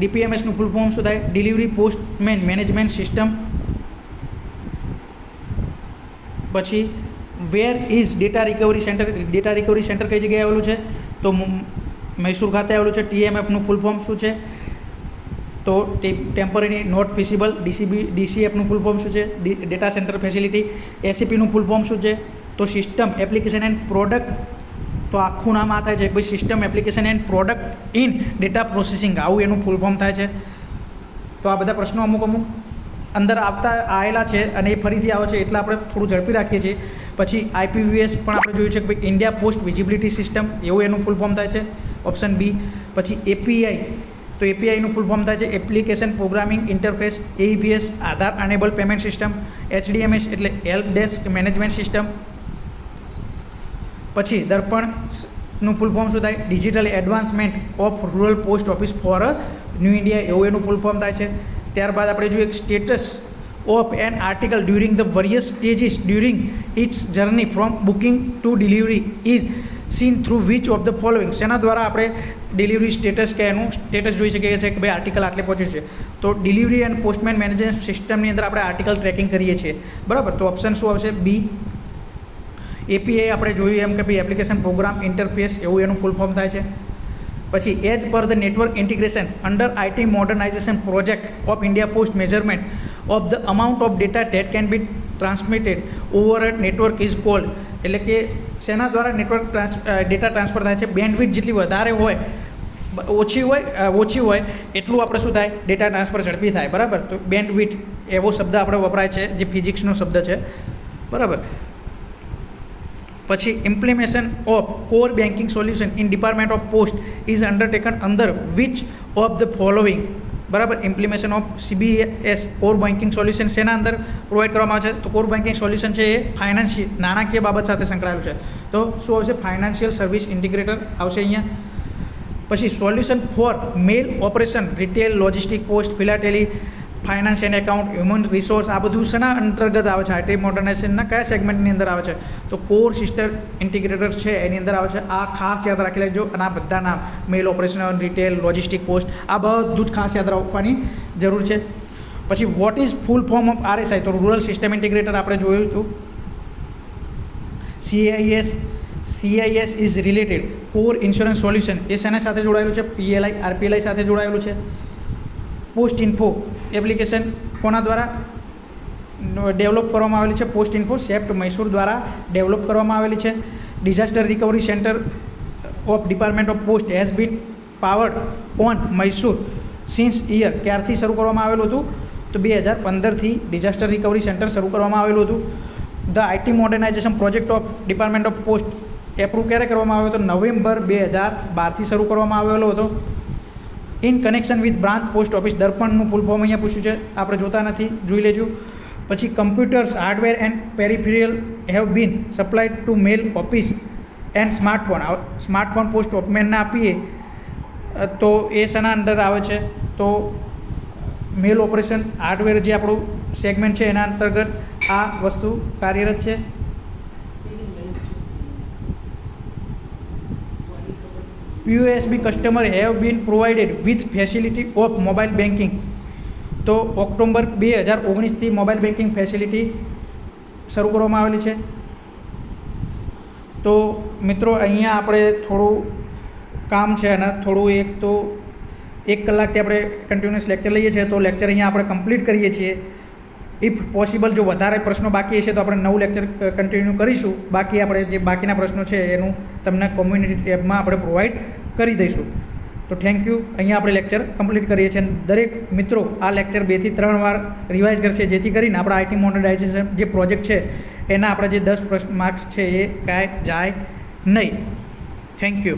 DPMSનું ફૂલ ફોર્મ શું થાય? Delivery postman management system. પછી where is data recovery centre? Data recovery centre કઈ જગ્યાએ આવેલું છે? તો મૈસૂર ખાતે આવેલું છે. TMFનું ફૂલ ફોર્મ શું છે? તો ટેમ્પરરી નોટ ફિઝિબલ. DCFનું ફૂલ ફોર્મ શું છે? Data centre facility. SAPનું ફૂલ ફોર્મ શું છે? તો સિસ્ટમ એપ્લિકેશન એન્ડ પ્રોડક્ટ. તો આખું નામ આ થાય છે ભાઈ system application and product in data processing, આવું એનું ફૂલ ફોર્મ થાય છે. તો આ બધા પ્રશ્નો અમુક અંદર આવતા આવેલા છે અને એ ફરીથી આવે છે એટલે આપણે થોડું ઝડપી રાખીએ છીએ. પછી IPVS પણ આપણે જોયું છે કે ભાઈ ઇન્ડિયા પોસ્ટ વિઝિબિલિટી સિસ્ટમ, એવું એનું ફૂલ ફોર્મ થાય છે. Option B. પછી એપીઆઈ, તો એપીઆઈનું ફૂલ ફોર્મ થાય છે application programming interface, AEPS Aadhaar enable payment system, HDMS એટલે હેલ્પ ડેસ્ક મેનેજમેન્ટ સિસ્ટમ. પછી દર્પણનું ફૂલ ફોર્મ શું થાય? Digital advancement of rural post office for new India, એવું એનું ફૂલ ફોર્મ થાય છે. ત્યારબાદ આપણે જોઈએ status of an article during the various stages during its journey from booking to delivery is seen through which of the following. શેના દ્વારા આપણે ડિલિવરી સ્ટેટસ કે એનું સ્ટેટસ જોઈ શકીએ છીએ કે ભાઈ આર્ટિકલ આટલે પહોંચ્યું છે? તો ડિલિવરી એન્ડ પોસ્ટમેન મેનેજમેન્ટ સિસ્ટમની અંદર આપણે આર્ટિકલ ટ્રેકિંગ કરીએ છીએ, બરાબર. તો ઓપ્શન શું આવશે? બી. એપીઆઈ આપણે જોયું એમ કે ભાઈ એપ્લિકેશન પ્રોગ્રામ ઇન્ટરફેસ, એવું એનું ફૂલ ફોર્મ થાય છે. પછી as per the network integration under IT modernisation project of India post measurement of the amount of data that can be transmitted over a network is called. એટલે કે શેના દ્વારા નેટવર્ક ડેટા ટ્રાન્સફર થાય છે? બેન્ડવિડ્થ જેટલી વધારે હોય, ઓછી હોય એટલું આપણે શું થાય? ડેટા ટ્રાન્સફર ઝડપી થાય, બરાબર. તો બેન્ડવિડ્થ એવો શબ્દ આપણે વપરાય છે, જે ફિઝિક્સનો શબ્દ છે, બરાબર. પછી implementation of core banking solution in department of post is undertaken under which of the following, બરાબર. Implementation of CBS core banking solution શેના અંદર પ્રોવાઈડ કરવામાં આવે છે? તો કોર બેન્કિંગ સોલ્યુશન છે એ ફાઇનાન્શિયલ નાણાકીય બાબત સાથે સંકળાયેલું છે. તો શું આવશે? ફાઇનાન્શિયલ સર્વિસ ઇન્ટિગ્રેટર આવશે અહીંયા. પછી solution for mail operation, retail, logistic, post, philately, finance and account, human resource, આ બધું શેના અંતર્ગત આવે છે? આઈટી મોડર્નાઇઝેશનના કયા સેગમેન્ટની અંદર આવે છે? તો કોર સિસ્ટર ઇન્ટિગ્રેટર છે એની અંદર આવે છે. આ ખાસ યાદ રાખી લેજો. અને આ બધા નામ mail operation, retail, logistic, post, આ બધું જ ખાસ યાદ રાખવાની જરૂર છે. પછી what is full form of RSI? તો રૂરલ સિસ્ટમ ઇન્ટિગ્રેટર આપણે જોયું હતું. CIS is related core insurance solution, એ શેના સાથે જોડાયેલું છે? પીએલઆઈ, આરપીએલઆઈ સાથે જોડાયેલું છે. પોસ્ટ ઇન્ફો એપ્લિકેશન કોના દ્વારા ડેવલપ કરવામાં આવેલી છે? પોસ્ટ ઇન્ફો સેપ્ટ મૈસૂર દ્વારા ડેવલપ કરવામાં આવેલી છે. Disaster recovery centre of department of post has been powered on Mysore since year, ક્યારથી શરૂ કરવામાં આવેલું હતું? તો 2015થી ડિઝાસ્ટર રિકવરી સેન્ટર શરૂ કરવામાં આવેલું હતું. The IT modernisation project of department of post approve ક્યારે કરવામાં આવ્યો હતો? નવેમ્બર 2012થી શરૂ કરવામાં આવેલો હતો. In connection with branch post office, દર્પણનું ફૂલ ફોર્મ અહીંયા પૂછ્યું છે, આપણે જોતા નથી, જોઈ લેજો. પછી computers, hardware and peripheral have been supplied to mail office and smartphone. Smartphone post ઓફિસમેનને આપીએ તો એ શેના અંદર આવે છે? તો મેલ ઓપરેશન હાર્ડવેર જે આપણું સેગમેન્ટ છે એના અંતર્ગત આ વસ્તુ કાર્યરત છે. POSB customer have been provided with facility of mobile banking. તો ઓક્ટોબર 2019થી મોબાઈલ બેન્કિંગ ફેસિલિટી શરૂ કરવામાં આવેલી છે. તો મિત્રો અહીંયા આપણે થોડું કામ છે અને થોડું એક કલાકથી આપણે કન્ટિન્યુઅસ લેક્ચર લઈએ છીએ, તો લેક્ચર અહીંયા આપણે કમ્પ્લીટ કરીએ છીએ. ઇફ પોસિબલ જો વધારે પ્રશ્નો બાકી હશે તો આપણે નવું લેક્ચર કન્ટિન્યુ કરીશું. બાકી આપણે જે બાકીના પ્રશ્નો છે એનું તમને કોમ્યુનિટી ટેબમાં આપણે પ્રોવાઈડ કરી દઈશું. તો થેન્ક યુ. અહીંયા આપણે લેક્ચર કમ્પ્લીટ કરીએ છીએ. દરેક મિત્રો આ લેક્ચર 2 થી 3 વાર રિવાઇઝ કરશે, જેથી કરીને આપણા આઈટી મોડર્નાઇઝેશન જે પ્રોજેક્ટ છે એના આપણે જે 10 માર્ક્સ છે એ કાંઈ જાય નહીં. Thank you.